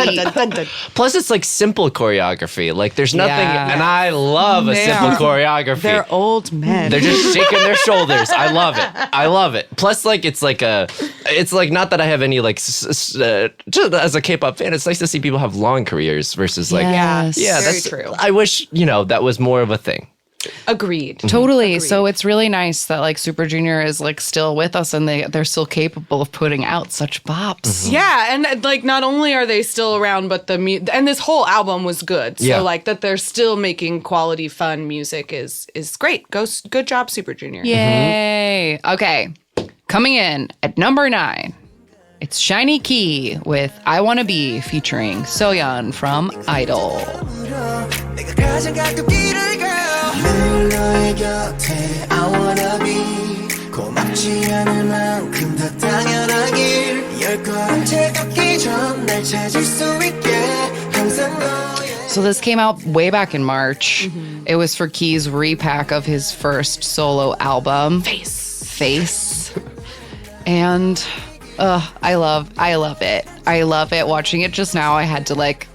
beat. Plus, it's like simple choreography. Like, there's nothing, Yeah. and I love a They simple are- choreography. They're old men. They're just shaking their shoulders. I love it. I love it. Plus, like, it's like not that I have any, like, just as a K-pop fan, it's nice to see people have long careers versus, like, Yes. yeah, Very that's true. I wish, that was more of a thing. Agreed. Totally. So it's really nice that like Super Junior is like still with us and they're still capable of putting out such bops. Yeah, and like not only are they still around, but and this whole album was good. So Yeah. like that they're still making quality, fun music is great. Good job, Super Junior. Yay. Okay. Coming in at number 9. It's Shiny Key with I Wanna Be featuring Soyeon from Idol. 내가 가장 가깝기를 girl 늘 너의 곁에 I wanna be 고맙지 않을 만큼 더 당연하길 열 걸음 채 걷기 전 날 찾을 수 있게 항상 너의 So this came out way back in March. It was for Key's repack of his first solo album, Face. And I love it. I love it. Watching it just now, I had to like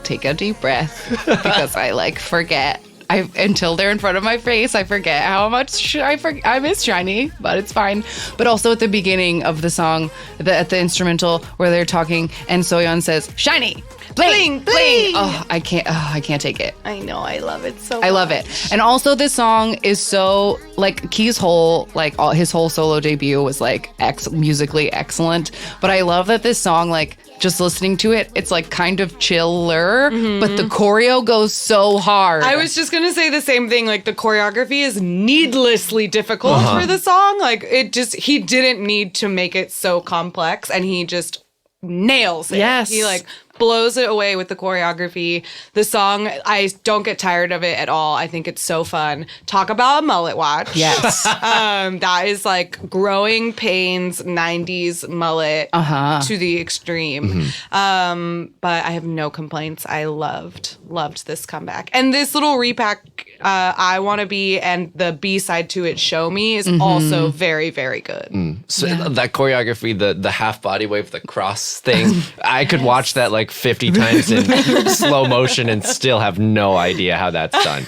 take a deep breath because I like forget. Until they're in front of my face, I forget how much I miss Shiny, but it's fine. But also at the beginning of the song, at the instrumental where they're talking, and Soyeon says, "Shiny, bling, bling." Oh, I can't take it. I know, I love it so I love it. And also this song is so like Key's whole his whole solo debut was like musically excellent, but I love that this song like just listening to it, it's like kind of chiller, but the choreo goes so hard. I was just gonna say the same thing. Like the choreography is needlessly difficult for the song. Like he didn't need to make it so complex, and he just nails it. Yes. He like blows it away with the choreography. The song, I don't get tired of it at all. I think it's so fun. Talk about a mullet watch. Yes. That is like growing pains 90s mullet to the extreme. But I have no complaints. I loved this comeback. And this little repack, I Wanna Be, and the B-side to it, Show Me, is also very, very good. So that choreography, the half body wave, the cross thing, I could watch that like 50 times in slow motion and still have no idea how that's done.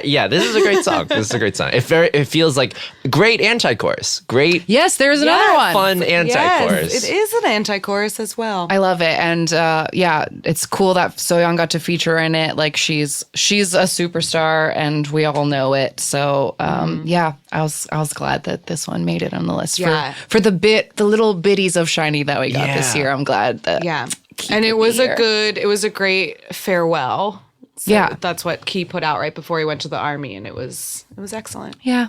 Yeah, this is a great song. It feels like great anti-chorus. Great. Yes, there's another one. Fun anti-chorus. Yes, it is an anti-chorus as well. I love it, and it's cool that Soyeon got to feature in it. Like she's a superstar, and we all know it. So I was glad that this one made it on the list for the little bitties of Shiny that we got this year. I'm glad that and it was a great farewell. So that's what Key put out right before he went to the army, and it was excellent. Yeah.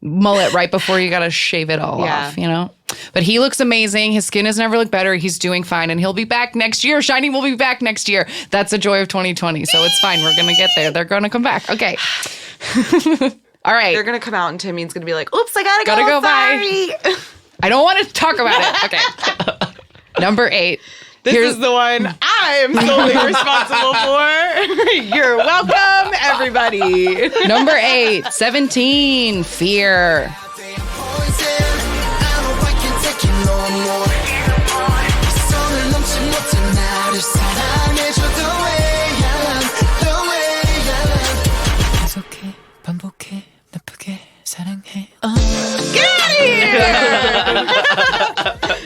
Mullet right before you gotta shave it all off, you know? But he looks amazing. His skin has never looked better. He's doing fine, and he'll be back next year. Shiny will be back next year. That's a joy of 2020, so it's fine. We're gonna get there. They're gonna come back. Okay. All right. They're gonna come out, and Timmy's gonna be like, "Oops, I gotta go. Bye." I don't want to talk about it. Okay. Number 8. This is the one I'm solely responsible for. You're welcome, everybody. Number 8, 17, Fear.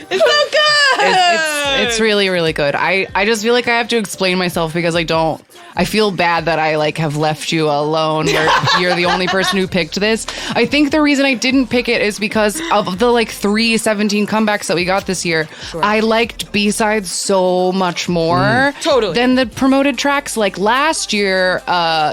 It's so good. It's really, really good. I just feel like I have to explain myself because I feel bad that I like have left you alone. You're the only person who picked this. I think the reason I didn't pick it is because of the like 317 comebacks that we got this year. Sure. I liked B-sides so much more than the promoted tracks. Like last year,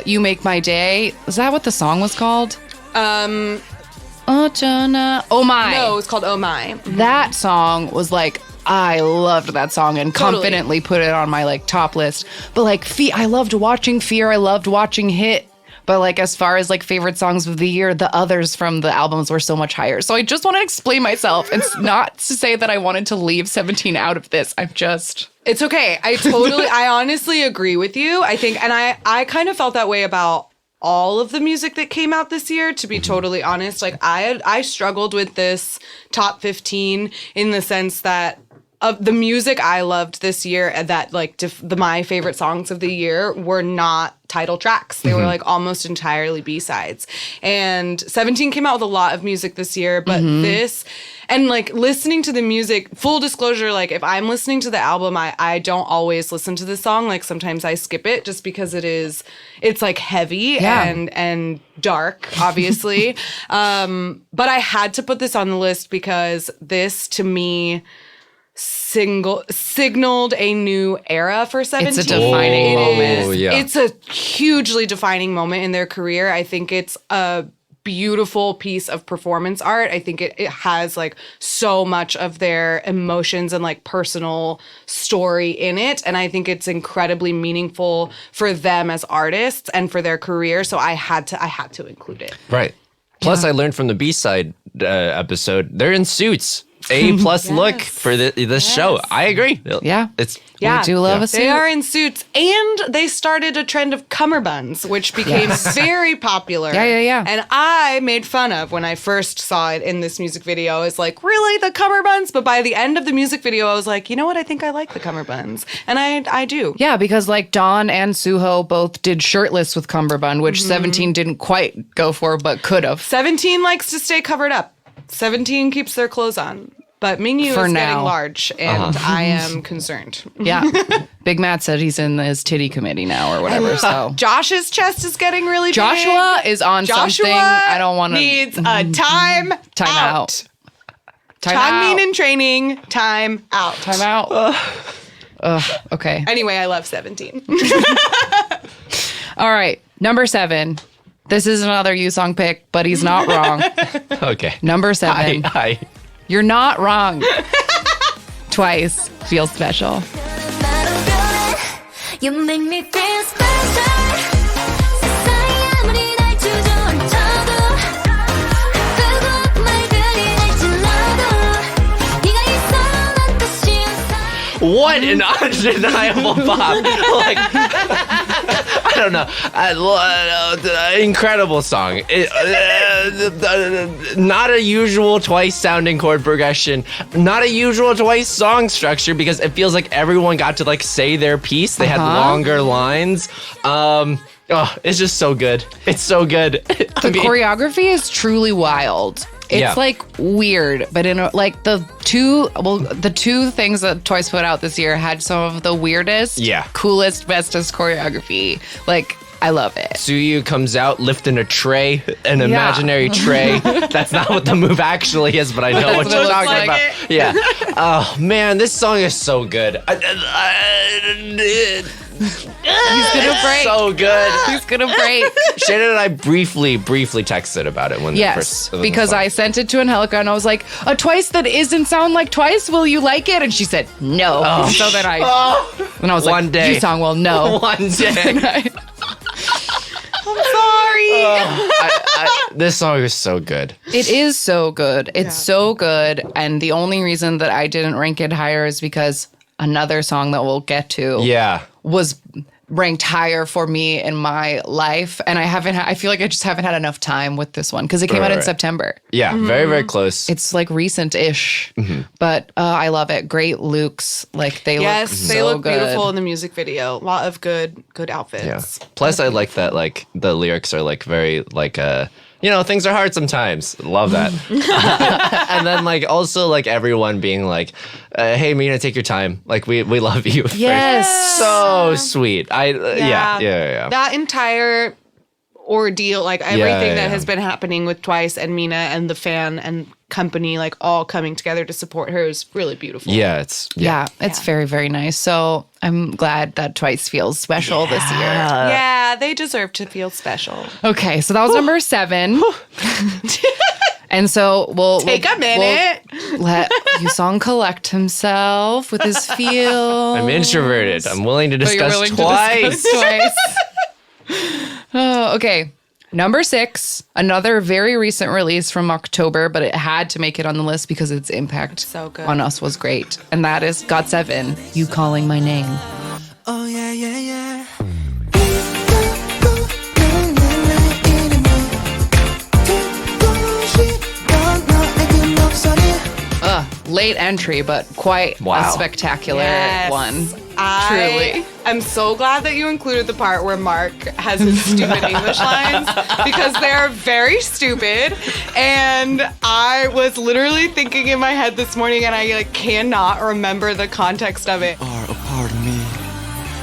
You Make My Day. Is that what the song was called? Oh, Jonah. Oh My. No, it's called Oh My. That song was like, I loved that song and confidently put it on my like top list. But like I loved watching Fear. I loved watching Hit. But like as far as like favorite songs of the year, the others from the albums were so much higher. So I just want to explain myself. It's not to say that I wanted to leave 17 out of this. It's okay. I honestly agree with you. I think, and I kind of felt that way about all of the music that came out this year, to be totally honest. Like I struggled with this top 15 in the sense that of the music I loved this year, that like my favorite songs of the year were not title tracks. They were like almost entirely B-sides. And 17 came out with a lot of music this year, but this, and like listening to the music, full disclosure, like if I'm listening to the album, I don't always listen to the song. Like sometimes I skip it just because it's like heavy and dark, obviously. But I had to put this on the list because this to me signaled a new era for 17. It's a defining moment. Yeah. It's a hugely defining moment in their career. I think it's a beautiful piece of performance art. I think it has like so much of their emotions and like personal story in it. And I think it's incredibly meaningful for them as artists and for their career. So I had to include it. Right. Plus, I learned from the B-side episode, they're in suits. A+ look for this show. I agree. Yeah. It's We do love a suit. They are in suits, and they started a trend of cummerbunds, which became very popular. Yeah. And I made fun of when I first saw it in this music video. I was like, really, the cummerbunds? But by the end of the music video, I was like, you know what? I think I like the cummerbunds, and I do. Yeah, because like Dawn and Suho both did shirtless with cummerbund, which 17 didn't quite go for, but could have. 17 likes to stay covered up. 17 keeps their clothes on. But Mingyu is getting now. large, and I am concerned. Yeah. Big Matt said he's in his titty committee now or whatever. So Josh's chest is getting really Joshua big. is on Joshua something. I don't want to needs a time out. Time Changmin out. in training. Time out. Time out. Okay. Anyway, I love 17. All right. Number 7. This is another Yusong pick, but he's not wrong. okay. Number 7. I You're not wrong. Twice feels special. You make me feel special. 세상이 아무리 날 주저앉혀도 결국 말들이 날 찔러도 네가 있어 난 끝이 없어. what an undeniable pop. Like, I don't know. Incredible song. Not a usual Twice sounding chord progression. Not a usual Twice song structure because it feels like everyone got to like say their piece. They had longer lines. It's just so good. It's so good. The choreography is truly wild. It's like weird, but in like the two things that Twice put out this year had some of the weirdest, coolest, bestest choreography. Like, I love it. Suyu comes out lifting a tray, an imaginary tray. That's not what the move actually is, but I know what you're talking about. Yeah. Oh man, this song is so good. He's gonna break. So good. He's gonna break. Shannon and I briefly texted about it when Yes, the because I sent it to Angelica and I was like, a Twice that isn't sound like Twice, will you like it? And she said, no. So then I was One like, day. Yusong will no. One day. I'm sorry. This song is so good. It is so good. It's so good. And the only reason that I didn't rank it higher is because another song that we'll get to was ranked higher for me in my life. And I feel like I just haven't had enough time with this one because it came out in September. Yeah, very, very close. It's like recent-ish, but I love it. Great looks. Like they look so they look good. beautiful in the music video. A lot of good outfits. Yeah. Plus, I like that like the lyrics are like very like things are hard sometimes. Love that. And then like also like everyone being like, hey Mina, take your time. Like we love you. Yes. So sweet. Yeah. That entire ordeal, like everything that has been happening with Twice and Mina and the fan and company, like all coming together to support her is really beautiful. Yeah, it's very, very nice. So I'm glad that Twice feels special this year. Yeah, they deserve to feel special. Okay, so that was number 7. And so we'll Take a minute. We'll let Yusong collect himself with his feel. I'm introverted. I'm willing to discuss Twice. Oh, okay. Number 6, another very recent release from October, but it had to make it on the list because its impact So good. on us was great. And that is GOT7, You Calling My Name. Oh yeah yeah yeah. Late entry, but quite a spectacular Yes. one. Truly. I'm so glad that you included the part where Mark has his stupid English lines because they're very stupid. And I was literally thinking in my head this morning, and I like cannot remember the context of it. Are a part of me.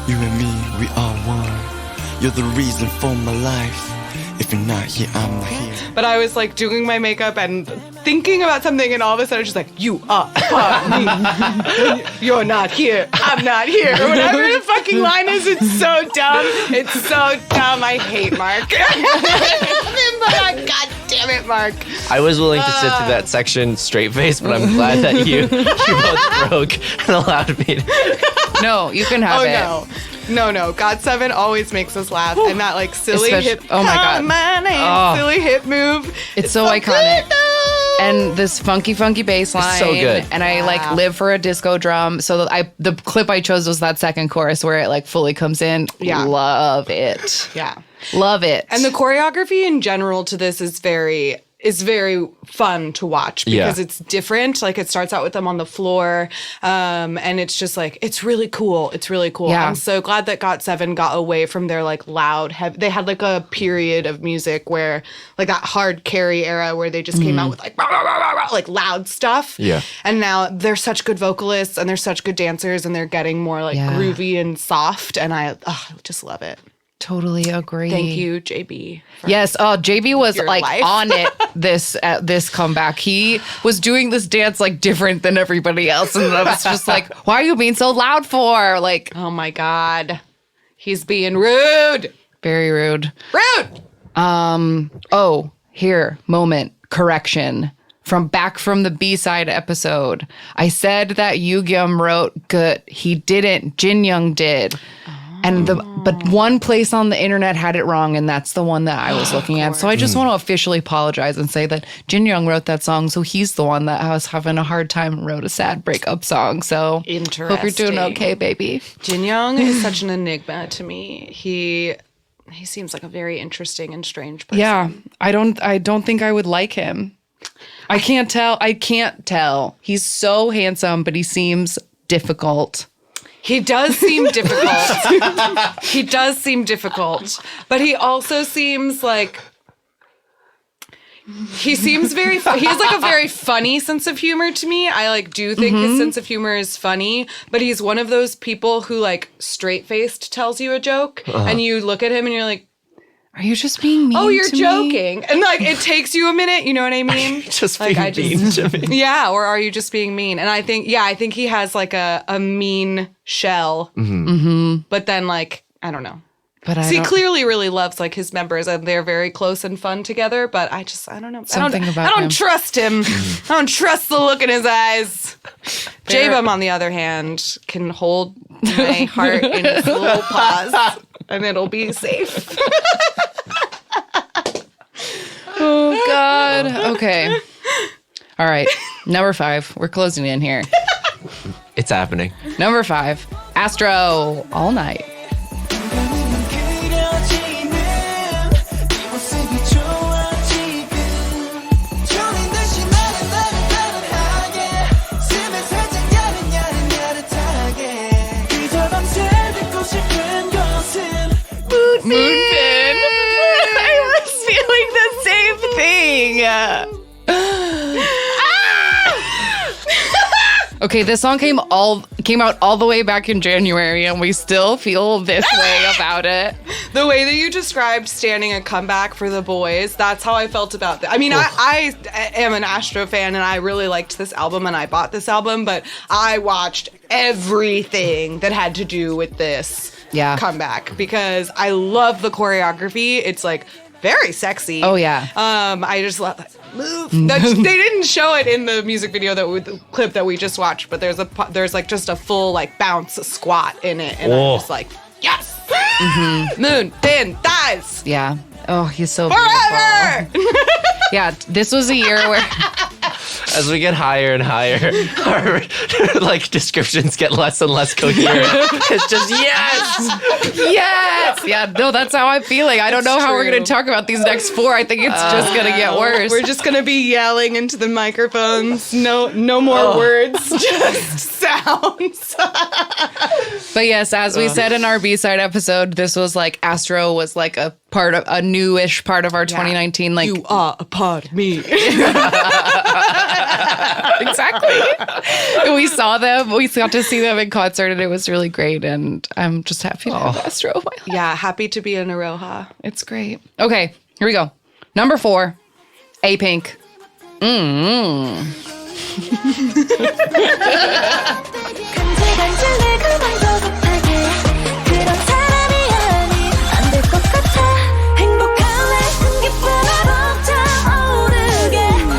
You and me, we are one. You're the reason for my life. If you're not here, I'm not here. But I was like doing my makeup and thinking about something, and all of a sudden, just like, you are a part of me. You're not here. I'm not here. Or whatever the fucking line is, it's so dumb. It's so dumb. I hate Mark. God damn it, Mark. I was willing to sit through that section straight face, but I'm glad that you both broke and allowed me to. No, you can have it. Oh, no. GOT7 always makes us laugh. And that like silly hip. Oh my God. My name, silly hip move. It's so iconic. good, though. And this funky bass line. It's so good. And I like live for a disco drum. So the clip I chose was that second chorus where it like fully comes in. Yeah. Love it. Yeah. Love it. And the choreography in general to this is very fun to watch because it's different. Like it starts out with them on the floor, and it's just like it's really cool. It's really cool. Yeah. I'm so glad that GOT7 got away from their like loud. They had like a period of music where like that hard carry era where they just came out with like rah, rah, rah, rah, rah, like loud stuff. Yeah. And now they're such good vocalists and they're such good dancers and they're getting more like groovy and soft. And I just love it. Totally agree. Thank you, JB. Yes. Oh, JB was your like life. on it this comeback. He was doing this dance like different than everybody else, and I was just like, "Why are you being so loud for?" Like, Oh my God. He's being rude. very rude. Rude. Oh, here, moment, correction. From the B-side episode. I said that Yugyeom wrote good. He didn't. Jin Young did. But one place on the internet had it wrong, and that's the one that I was looking at. So I just want to officially apologize and say that Jin Young wrote that song, so he's the one that I was having a hard time and wrote a sad breakup song. So Interesting. hope you're doing okay, baby. Jin Young is such an enigma to me. He seems like a very interesting and strange person. Yeah, I don't think I would like him. I can't tell. He's so handsome, but he seems difficult. He does seem difficult. He does seem difficult. But he also seems like he has like a very funny sense of humor to me. I like do think his sense of humor is funny, but he's one of those people who like straight-faced tells you a joke and you look at him and you're like, Are you just being mean? oh, you're to me? joking. And like it takes you a minute, you know what I mean? Just like, being mean to me. Yeah, or are you just being mean? And I think he has like a mean shell. But then like, I don't know. But He clearly really loves like his members and they're very close and fun together, but I don't know. Something about I don't him. trust him. I don't trust the look in his eyes. J-Bum, on the other hand, can hold my heart in his little paws and it'll be safe. Oh, God. Okay. All right. Number 5. We're closing in here. It's happening. Number 5. Astro. All Night. Moonpin. I was feeling the same thing. Okay, this song came out all the way back in January, and we still feel this way about it. The way that you described standing a comeback for the boys, that's how I felt about that. I mean, I am an Astro fan, and I really liked this album, and I bought this album, but I watched everything that had to do with this comeback because I love the choreography. It's like very sexy. Oh, yeah. I just love that move. They didn't show it in the music video the clip that we just watched, but there's like just a full like bounce squat in it, and I'm just like, yes, Moon, Bin, dies, Yeah. Oh, he's so forever. beautiful. Yeah, this was a year where as we get higher and higher, our like descriptions get less and less coherent. It's just yes. Yes. Yeah, no, that's how I'm feeling. I don't know how we're true. going to talk about these next 4. I think it's just going to get worse. We're just gonna be yelling into the microphones. No more words, just sounds. But yes, as we said in our B-side episode, this was like Astro was like a part of a newish part of our 2019 like You are a part of me. exactly. We saw them. We got to see them in concert, and it was really great. And I'm just happy to have Astro in my life. Yeah, happy to be in Aroha. It's great. Okay, here we go. Number 4, A-Pink. 간질간질 내가 만져도 하게 그런 사람이 아니 안 될 것 같아 행복할래 기쁨에 벅차오르게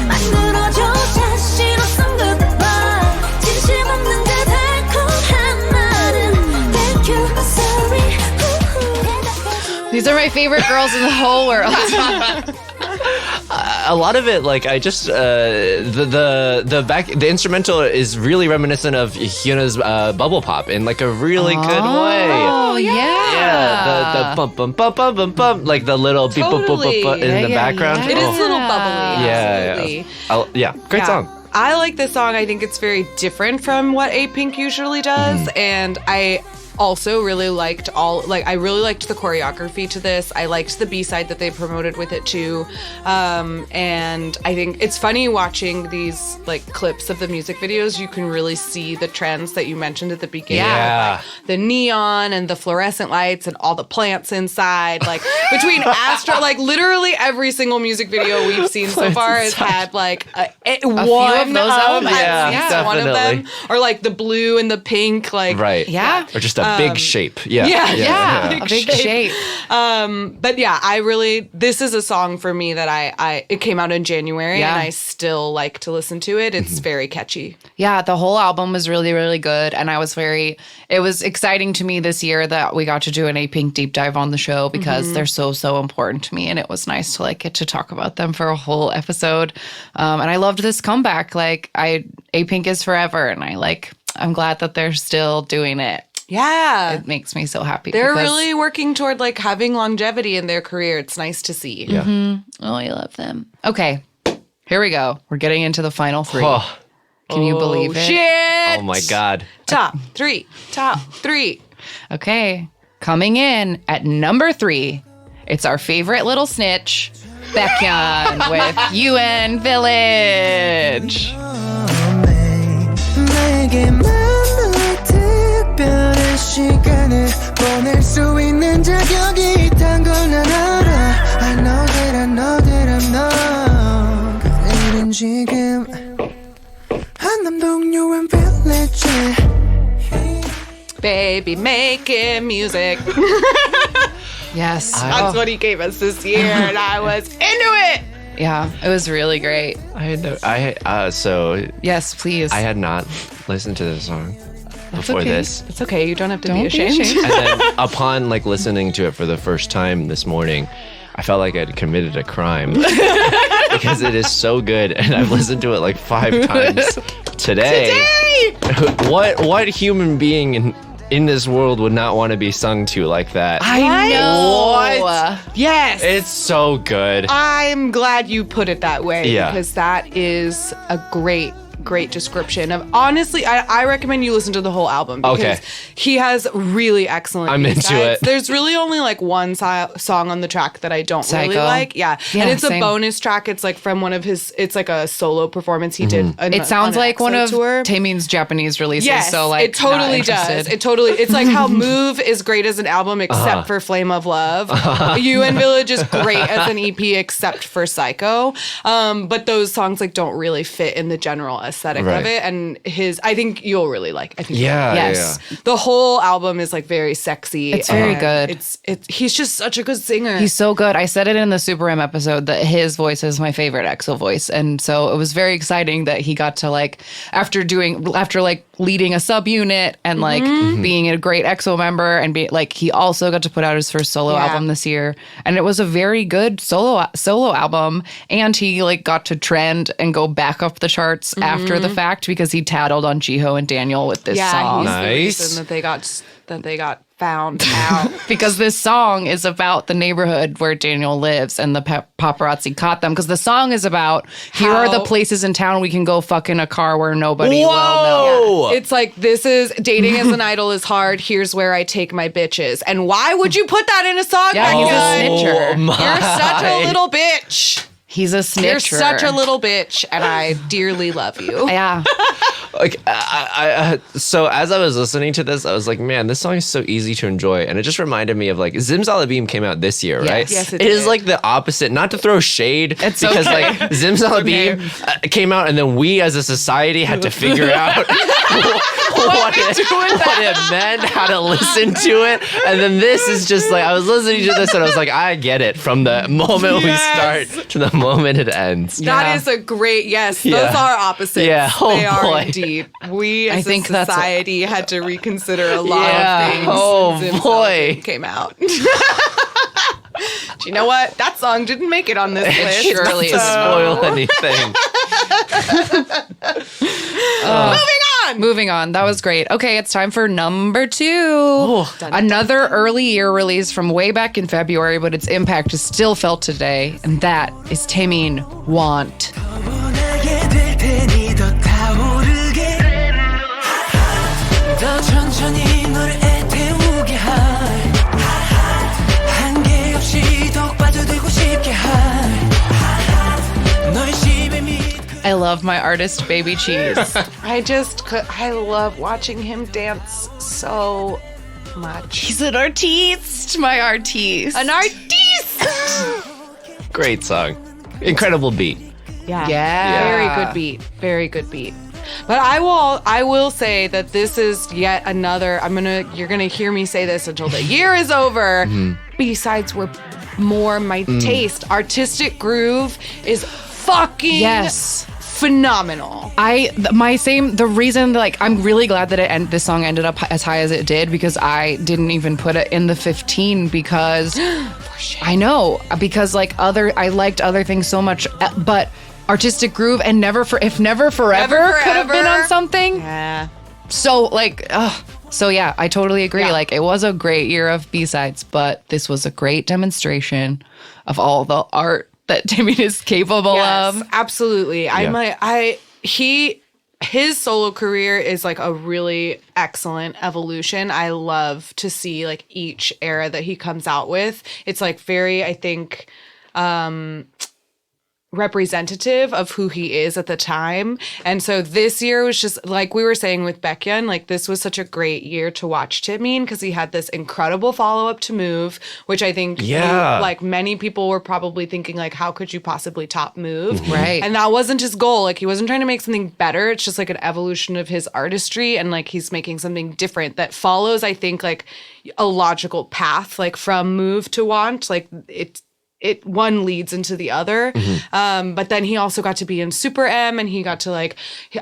만들어줘 자신 없음 goodbye 진심 없는 그 달콤한 말은 thank you sorry These are my favorite girls in the whole world. A lot of it, like I just the instrumental is really reminiscent of Hyuna's Bubble Pop in like a really good way. Oh, yeah. Yeah, the bump bump bump bump bump bump, like the little beep boop boop boop boop in Yeah, the yeah, background. yeah. It is Oh. a little bubbly. Absolutely. Yeah, great Yeah. song. I like this song. I think it's very different from what A-Pink usually does. And I also really liked I really liked the choreography to this. I liked the B-side that they promoted with it too. And I think it's funny watching these like clips of the music videos. You can really see the trends that you mentioned at the beginning. Yeah. Like, the neon and the fluorescent lights and all the plants inside. Like between Astro, like literally every single music video we've seen so far has had like one of those elements. Yeah, one of them, definitely. or like the blue and the pink, like Right. Yeah. Or just a big shape. Yeah. Yeah. A big shape. But yeah, this is a song for me that it came out in January Yeah. and I still like to listen to it. It's very catchy. Yeah, the whole album was really, really good. And it was exciting to me this year that we got to do an A-Pink deep dive on the show because they're so, so important to me. And it was nice to like get to talk about them for a whole episode. And I loved this comeback. Like A-Pink is forever. And I'm glad that they're still doing it. Yeah. It makes me so happy. They're because- really working toward like having longevity in their career. It's nice to see. Yeah. Oh, I love them. Okay, here we go. We're getting into the final 3. Oh, Can you believe it? Shit. oh my God. Top three. Okay, coming in at number 3, it's our favorite little snitch, Baekhyun with UN Village. 내게만 더 특별한 시간을 보낼 수 있는 자격이 있단 걸 난 알아 I know that I know that I know 그들은 지금 한남동 UN Village Baby making music. Yes. That's what he gave us this year, and I was into it. Yeah, it was really great. So Yes, please. I had not listened to this song before okay. this. It's okay. You don't have to Don't be ashamed. And then upon like listening to it for the first time this morning, I felt like I'd committed a crime because it is so good, and I've listened to it like 5 times today. What human being in this world would not want to be sung to like that? I know. What? Yes. It's so good. I'm glad you put it that way Yeah. because that is a great description of honestly I recommend you listen to the whole album because Okay. he has really excellent I'm into B-sides. it. There's really only like one song on the track that I don't really Psycho. like. Yeah. Yeah, And it's same. a bonus track. It's like from one of his it's like a solo performance he did It sounds on an like one EXO of tour. Taemin's Japanese releases. Yes, so like it totally not does. interested. It's like how Move is great as an album except for Flame of Love. UN Village is great as an EP except for Psycho. But those songs like don't really fit in the general aesthetic Right. of it. And I think you'll really like. I think Yeah. Yes. the whole album is like very sexy. It's very and good. He's just such a good singer. He's so good. I said it in the Super M episode that his voice is my favorite EXO voice. And so it was very exciting that he got to like, after leading a subunit and like being a great EXO member and be like he also got to put out his first solo album this year, and it was a very good solo album, and he like got to trend and go back up the charts after the fact because he tattled on Jiho and Daniel with this song. he's Nice. the reason that they got found out. Because this song is about the neighborhood where Daniel lives, and the paparazzi caught them. Because the song is about here are the places in town we can go fuck in a car where nobody will know. Whoa! It's like, this is dating as an idol is hard. Here's where I take my bitches. And why would you put that in a song? Yeah, he's a snitcher. You're such a little bitch. He's a snitcher. You're such a little bitch, and I dearly love you. Yeah. Like, so as I was listening to this, I was like, man, this song is so easy to enjoy. And it just reminded me of like Zimzalabim came out this year, right? Yes, it is did. like the opposite, not to throw shade, It's because okay. like Zimzalabim came out and then we as a society had to figure out what it meant, how to listen to it. And then this is just like, I was listening to this and I was like, I get it from the moment we Yes. start to the moment it ends. That is a great, yes, Yeah. those are opposites. Yeah. Oh, they are boy. indeed. We as I think a that's a- society had to reconsider a lot Yeah. of things Oh, since boy. Zimzalabim came out. Do you know what? That song didn't make it on this list. surely To is. spoil anything. Moving on. That was great. Okay, it's time for number 2. Another early year release from way back in February, but its impact is still felt today, and that is Taemin Want. 원하게 될 테니 더 타오르게 더 천천히 너를 애태우게 할 한계 없이 더욱 빠져들고 싶게 할널 심히 믿고 I love my artist, Baby Cheese. I love watching him dance so much. He's an artiste, my artiste. An artiste! Great song. Incredible beat. Yeah. Yeah. Very good beat. Very good beat. But I will say that this is yet another, you're gonna hear me say this until the year is over. B-sides were more my taste. Artistic Groove is fucking Yes. phenomenal. The reason, like, I'm really glad that this song ended up as high as it did, because I didn't even put it in the 15 because I know, because like I liked other things so much, but Artistic Groove and Never Forever Never could have been Forever. on something. Yeah. So like, so yeah, I totally agree. Yeah. Like, it was a great year of B-sides, but this was a great demonstration of all the art that Taemin is capable Yes, of. absolutely. His solo career is like a really excellent evolution. I love to see like each era that he comes out with. It's like very, I think, representative of who he is at the time. And so this year was just like we were saying with Baekhyun, like this was such a great year to watch Taemin because he had this incredible follow-up to Move, which I think like many people were probably thinking like, how could you possibly top Move? Right. And that wasn't his goal. Like he wasn't trying to make something better. It's just like an evolution of his artistry, and like he's making something different that follows, I think, like a logical path, like from Move to Want. Like it one leads into the other. But then he also got to be in Super M, and he got to like,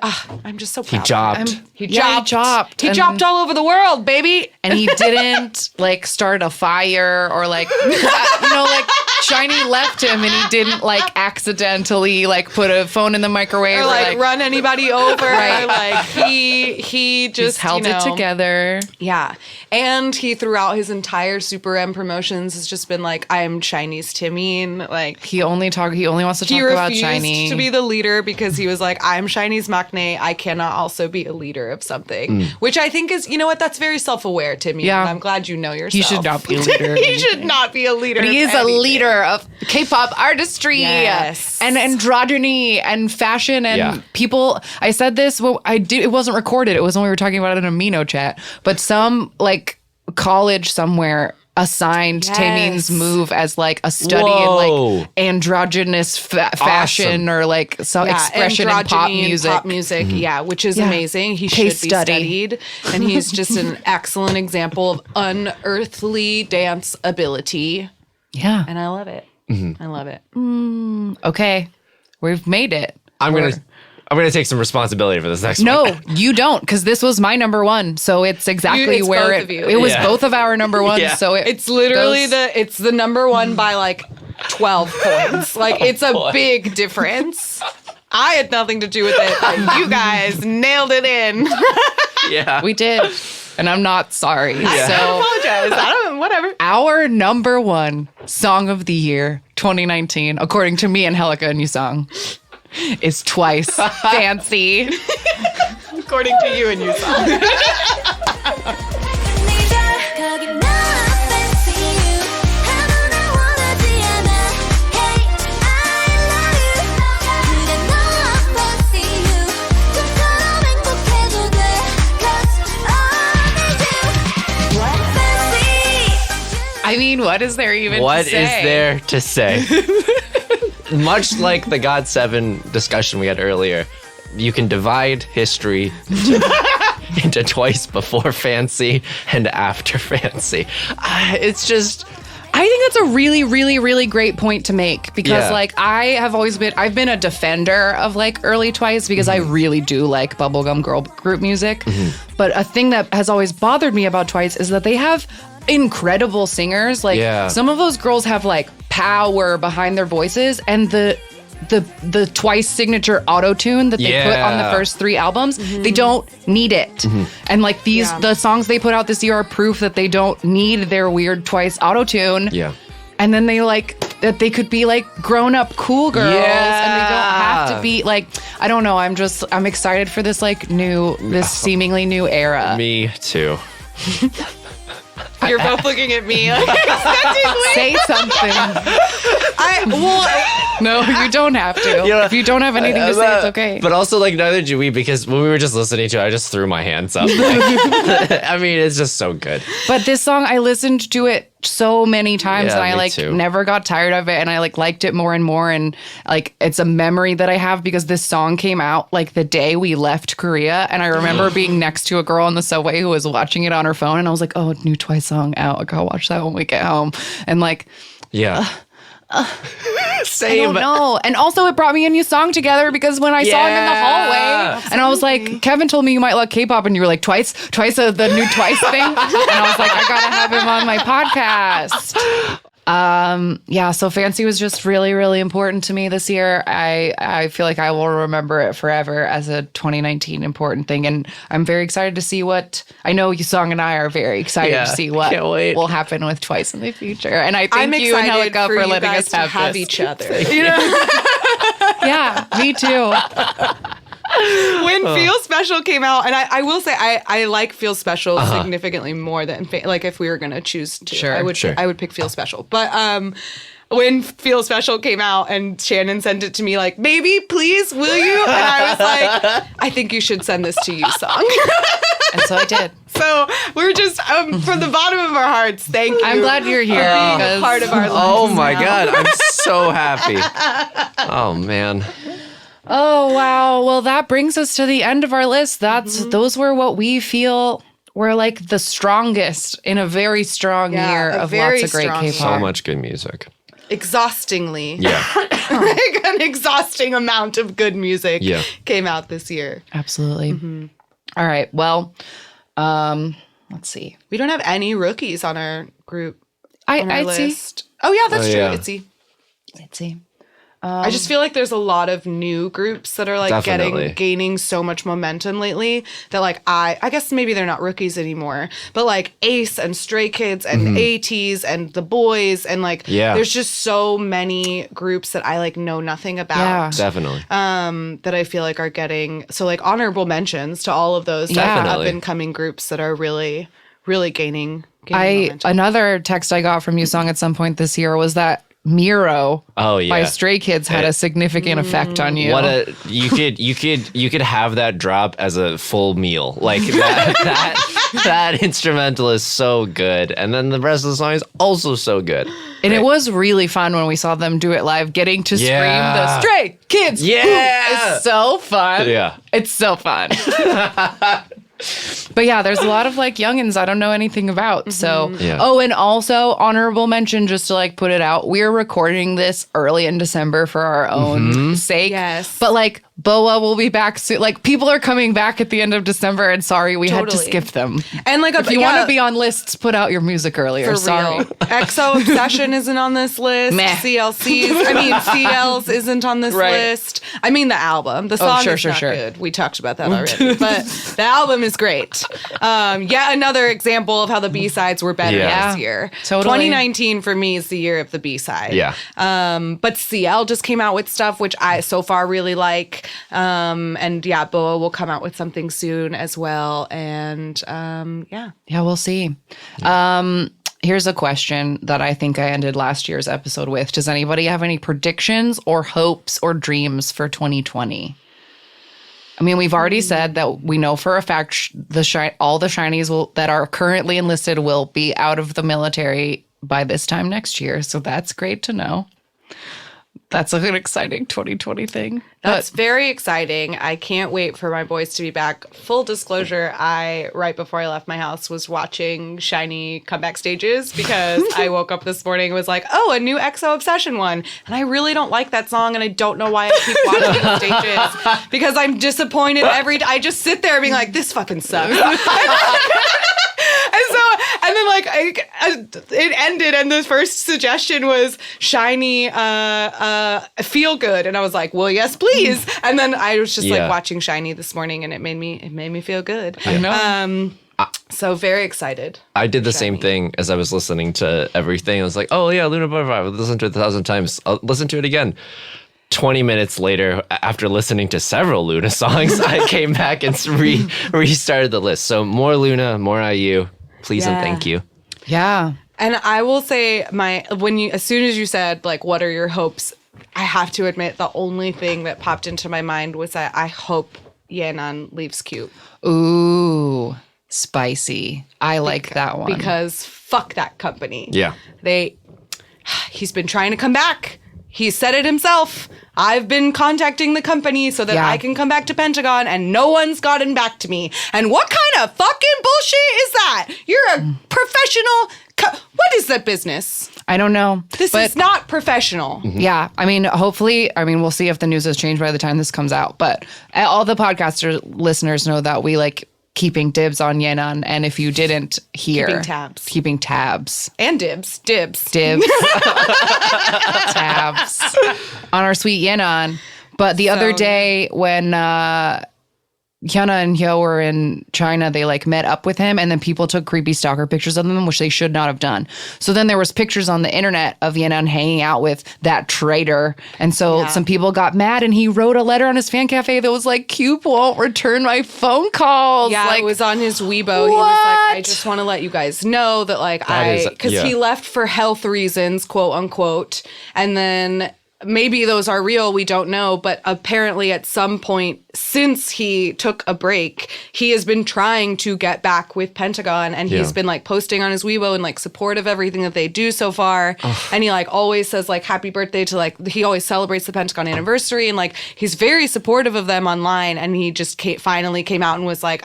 I'm just so proud. He jobbed. He jobbed. He and- jobbed all over the world, baby. And he didn't like start a fire or like, like Shiny left him and he didn't like accidentally like put a phone in the microwave Or like run anybody over. Right. Like he just held it together. Yeah. And he throughout his entire Super M promotions has just been like, I am Chinese Taemin. Like He only wants to he talk about refused Shiny. to be the leader because he was like, I'm Shiny's maknae. I cannot also be a leader of something. Which I think is, you know what, that's very self-aware, Taemin. Yeah. And I'm glad you know yourself. He should not be a leader. He should not be a leader. But he of is a anything. leader of K-pop artistry Yes. and androgyny and fashion and Yeah. people. I said this. Well, it wasn't recorded. It was when we were talking about it in Amino chat. But some like college somewhere assigned Yes. Taemin's Move as like a study Whoa. in like androgynous fashion or like some expression in pop androgyny and music. pop music, yeah, which is Yeah. amazing. He Case should be study. studied, and he's just an excellent example of unearthly dance ability, Yeah. and I love it. I love it. Okay. We've made it. I'm gonna I'm gonna take some responsibility for this next No, one. you don't, because this was my number one. So it's exactly It's where both of you. it was Yeah. both of our number ones. Yeah. So It's literally goes- it's the number one by like 12 points. Like it's a boy. big difference. I had nothing to do with it, but you guys nailed it in. Yeah. we did, and I'm not sorry. I So apologize. I don't whatever. our number one song of the year 2019, according to me and Helika and Yusong, is Twice Fancy. According to you and you. 거기 나 fancy you 아무나 원하지 않아 Hey I love you 그래 너 fancy you 좀처럼 행복해도 돼 Cause I need you fancy I mean, what is there even What to is say? there to say? Much like the God 7 discussion we had earlier, you can divide history into twice before fancy and after fancy. It's just, I think that's a really, really, really great point to make because, Yeah. like, I've been a defender of like early Twice because I really do like bubblegum girl group music. But a thing that has always bothered me about Twice is that they have incredible singers. Like, Yeah. some of those girls have like power behind their voices, and the Twice signature auto tune that they put on the Yeah. first 3 albums, they don't need it. And like the songs they put out this year are proof that they don't need their weird Twice auto tune. yeah. And then they like that they could be like grown up cool girls and they don't have to be like, I don't know. I'm excited for this like this seemingly new era. Me too. You're both looking at me like Say something. well, No, you don't have to. know, if you don't have anything to say, it's okay. But also, like, neither do we, because when we were just listening to it, I just threw my hands up. Like, I mean, it's just so good. But this song, I listened to it so many times Yeah, and I me like too. never got tired of it, and I like liked it more and more, and like it's a memory that I have because this song came out like the day we left Korea, and I remember being next to a girl on the subway who was watching it on her phone, and I was like, oh, new Twice song out. I gotta watch that when we get home. And like Yeah. I Same. don't know. And also it brought me and Yusong together because when I saw him in the hallway and I was like, Kevin told me you might like K-pop, and you were like, Twice, the new Twice thing. And I was like, I gotta have him on my podcast. Yeah, so Fancy was just really, really important to me this year. I feel like I will remember it forever as a 2019 important thing. And I'm very excited to see what, I know Yusong and I are very excited Yeah, to see what can't wait. will happen with Twice in the future. And I thank I'm you and excited Helika for for you letting guys us to have this. each other. You know, Yeah, me too. when Feel Special came out, and I will say I like Feel Special significantly more than like if we were gonna choose to, Sure, I would sure. I would pick Feel Special. But when Feel Special came out and Shannon sent it to me like, baby, please, will you? And I was like, I think you should send this to you, song. And so I did. So we're just from the bottom of our hearts, thank you. I'm glad you're here being because a part of our lives. Oh my God. I'm so happy. Oh, man. Oh wow. Well, that brings us to the end of our list. Those were what we feel were like the strongest in a very strong Yeah, year a of very lots of great strong K-pop. So much good music. Exhaustingly. Yeah. Like an exhausting amount of good music Yeah. came out this year. Absolutely. All right. Well, let's see. We don't have any rookies on our group on our I'd see. list. Oh yeah, that's Oh, true. yeah. Itzy. Let's see. I just feel like there's a lot of new groups that are like Definitely. gaining so much momentum lately that like I guess maybe they're not rookies anymore, but like Ace and Stray Kids and ATEEZ and The Boys and like Yeah. there's just so many groups that I like know nothing Yeah. about. Definitely. That I feel like are getting so like honorable mentions to all of those Yeah. up Definitely. and coming groups that are really gaining momentum. Another text I got from Yusong at some point this year was that Miro Oh, yeah. by Stray Kids had a significant effect on you. What a you could have that drop as a full meal. Like that instrumental is so good, and then the rest of the song is also so good. And it was really fun when we saw them do it live, getting to scream Yeah. the Stray Kids. Yeah. Woo! It's so fun. Yeah. It's so fun. But yeah, there's a lot of like youngins I don't know anything about. So, Yeah. oh, and also honorable mention, just to like put it out, we're recording this early in December for our own sake. Yes. But like Boa will be back soon. Like, people are coming back at the end of December, and sorry, we had to Totally. skip them. And like, If you want to be on lists, put out your music earlier. for Sorry. real, EXO Obsession isn't on this list. Meh. CL's isn't on this Right. list. I mean, the album, the song sure, is sure, not sure. good. We talked about that already, but the album is great. Yet another example of how the B-sides were better Yeah. this year. Totally. 2019 for me is the year of the B-side. Yeah. But CL just came out with stuff which I so far really like. And yeah, Boa will come out with something soon as well. And yeah. Yeah, we'll see. Here's a question that I think I ended last year's episode with. Does anybody have any predictions or hopes or dreams for 2020? I mean, we've already said that we know for a fact all the shinies that are currently enlisted will be out of the military by this time next year. So that's great to know. That's an exciting 2020 thing. That's very exciting. I can't wait for my boys to be back. Full disclosure, right before I left my house, was watching Shiny comeback stages because I woke up this morning and was like, oh, a new EXO Obsession one. And I really don't like that song, and I don't know why I keep watching the stages because I'm disappointed I just sit there being like, this fucking sucks. And then like it ended, and the first suggestion was Shiny Feel Good, and I was like, well, yes, please. And then I was just Yeah. like watching Shiny this morning, and it made me feel good. I know. So very excited. I did the same Shiny. thing as I was listening to everything. I was like, oh yeah, Luna Butterfly. I've listened to it 1,000 times. I'll listen to it again. 20 minutes later, after listening to several Luna songs, I came back and restarted the list. So more Luna, more IU. Please and Yeah. thank you. Yeah. And I will say as soon as you said like, what are your hopes? I have to admit the only thing that popped into my mind was that I hope Yenan leaves Cute. Ooh, spicy. I like that one. Because fuck that company. Yeah. He's been trying to come back. He said it himself. I've been contacting the company so that Yeah. I can come back to Pentagon, and no one's gotten back to me. And what kind of fucking bullshit is that? You're a professional. What is that business? I don't know. This is not professional. Yeah. I mean, hopefully, we'll see if the news has changed by the time this comes out. But all the podcaster listeners know that we like keeping dibs on Yenan. And if you didn't hear, Keeping tabs. And dibs. tabs on our sweet Yenan. But the other day when Hyuna and Hyo were in China, they like met up with him, and then people took creepy stalker pictures of them, which they should not have done. So then there was pictures on the internet of Yenan hanging out with that traitor. And so some people got mad, and he wrote a letter on his fan cafe that was like, Cube won't return my phone calls. Yeah, like, it was on his Weibo. He was like, I just want to let you guys know that like because he left for health reasons, quote unquote. And then maybe those are real, we don't know, but apparently at some point since he took a break, he has been trying to get back with Pentagon, and he's been like posting on his Weibo and like support of everything that they do so far. And he like always says like happy birthday to like, he always celebrates the Pentagon anniversary, and like he's very supportive of them online. And he just finally came out and was like,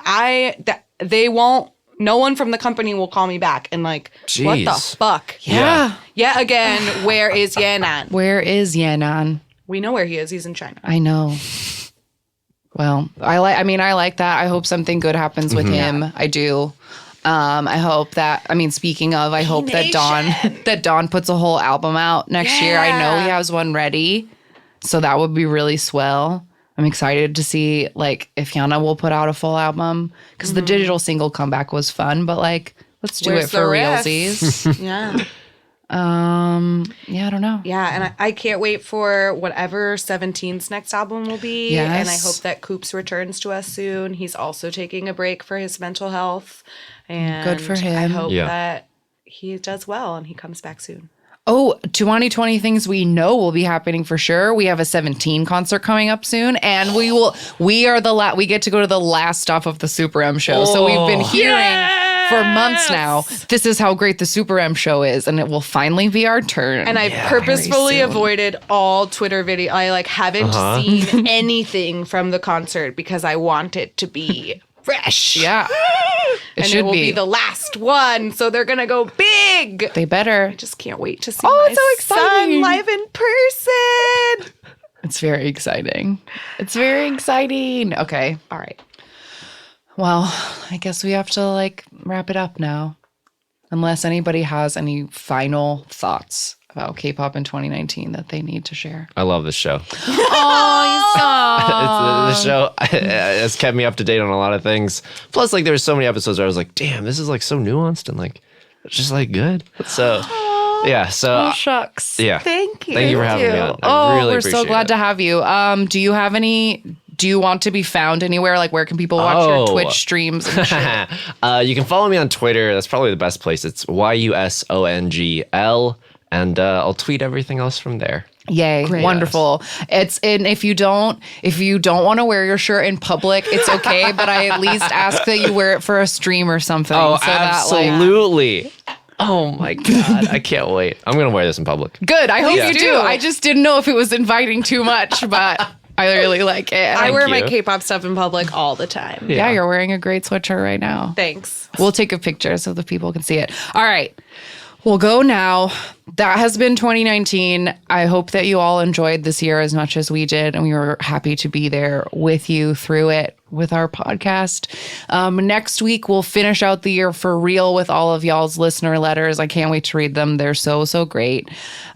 they won't, no one from the company will call me back. And like, what the fuck? yeah. Yet again, where is Yenan? Where is Yenan? We know where he is. He's in China. I know. Well, I like that. I hope something good happens with him. I do. I hope that, speaking of, I hope that Dawn puts a whole album out next year. I know he has one ready. So that would be really swell. I'm excited to see like if Hyuna will put out a full album, because the digital single comeback was fun, but like let's do Where's it for the rest? realsies. Yeah. Yeah, I don't know. Yeah, and I can't wait for whatever 17's next album will be. Yes. And I hope that Koops returns to us soon. He's also taking a break for his mental health. And Good for him. I hope that he does well and he comes back soon. Oh, 2020 things we know will be happening for sure. We have a 17 concert coming up soon, and we get to go to the last stop of the Super M show. So we've been hearing for months now, this is how great the Super M show is, and it will finally be our turn. And I purposefully avoided all Twitter video. I like haven't seen anything from the concert because I want it to be fresh. Yeah. And it will be the last one, so they're gonna go big. They better. I just can't wait to see Oh, my it's so exciting. son live in person. It's very exciting. It's very exciting. Okay. All right. Well, I guess we have to like wrap it up now. Unless anybody has any final thoughts about K-pop in 2019 that they need to share. I love this show. Oh, The show has kept me up to date on a lot of things. Plus, like, there were so many episodes where I was like, damn, this is like so nuanced and like just like good. So yeah, so shucks. yeah. Thank you. Thank you for having me on. I really we're so appreciate glad it. to have you. Do you want to be found anywhere? Like, where can people watch your Twitch streams and shit? You can follow me on Twitter. That's probably the best place. It's YUSONGL, and I'll tweet everything else from there. Yay. Wonderful. And if you don't want to wear your shirt in public, it's okay, but I at least ask that you wear it for a stream or something. Oh, absolutely. Oh my God. I can't wait. I'm going to wear this in public. Good. I hope Yeah. you do. I just didn't know if it was inviting too much, but I really like it. I wear my you. K-pop stuff in public all the time. Yeah, you're wearing a great sweatshirt right now. Thanks. We'll take a picture so the people can see it. All right. We'll go now. That has been 2019. I hope that you all enjoyed this year as much as we did, and we were happy to be there with you through it with our podcast. Next week, we'll finish out the year for real with all of y'all's listener letters. I can't wait to read them. They're so, so great.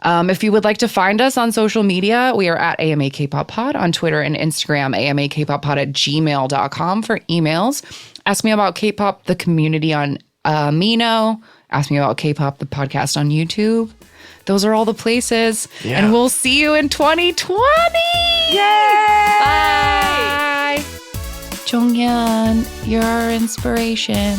If you would like to find us on social media, we are at AMA Kpop Pod on Twitter and Instagram, amakpoppod@gmail.com for emails. Ask me about Kpop, the community on Mino. Ask me about Kpop, the podcast on YouTube. Those are all the places. Yeah. And we'll see you in 2020. Yay! Bye. Jonghyun, you're our inspiration.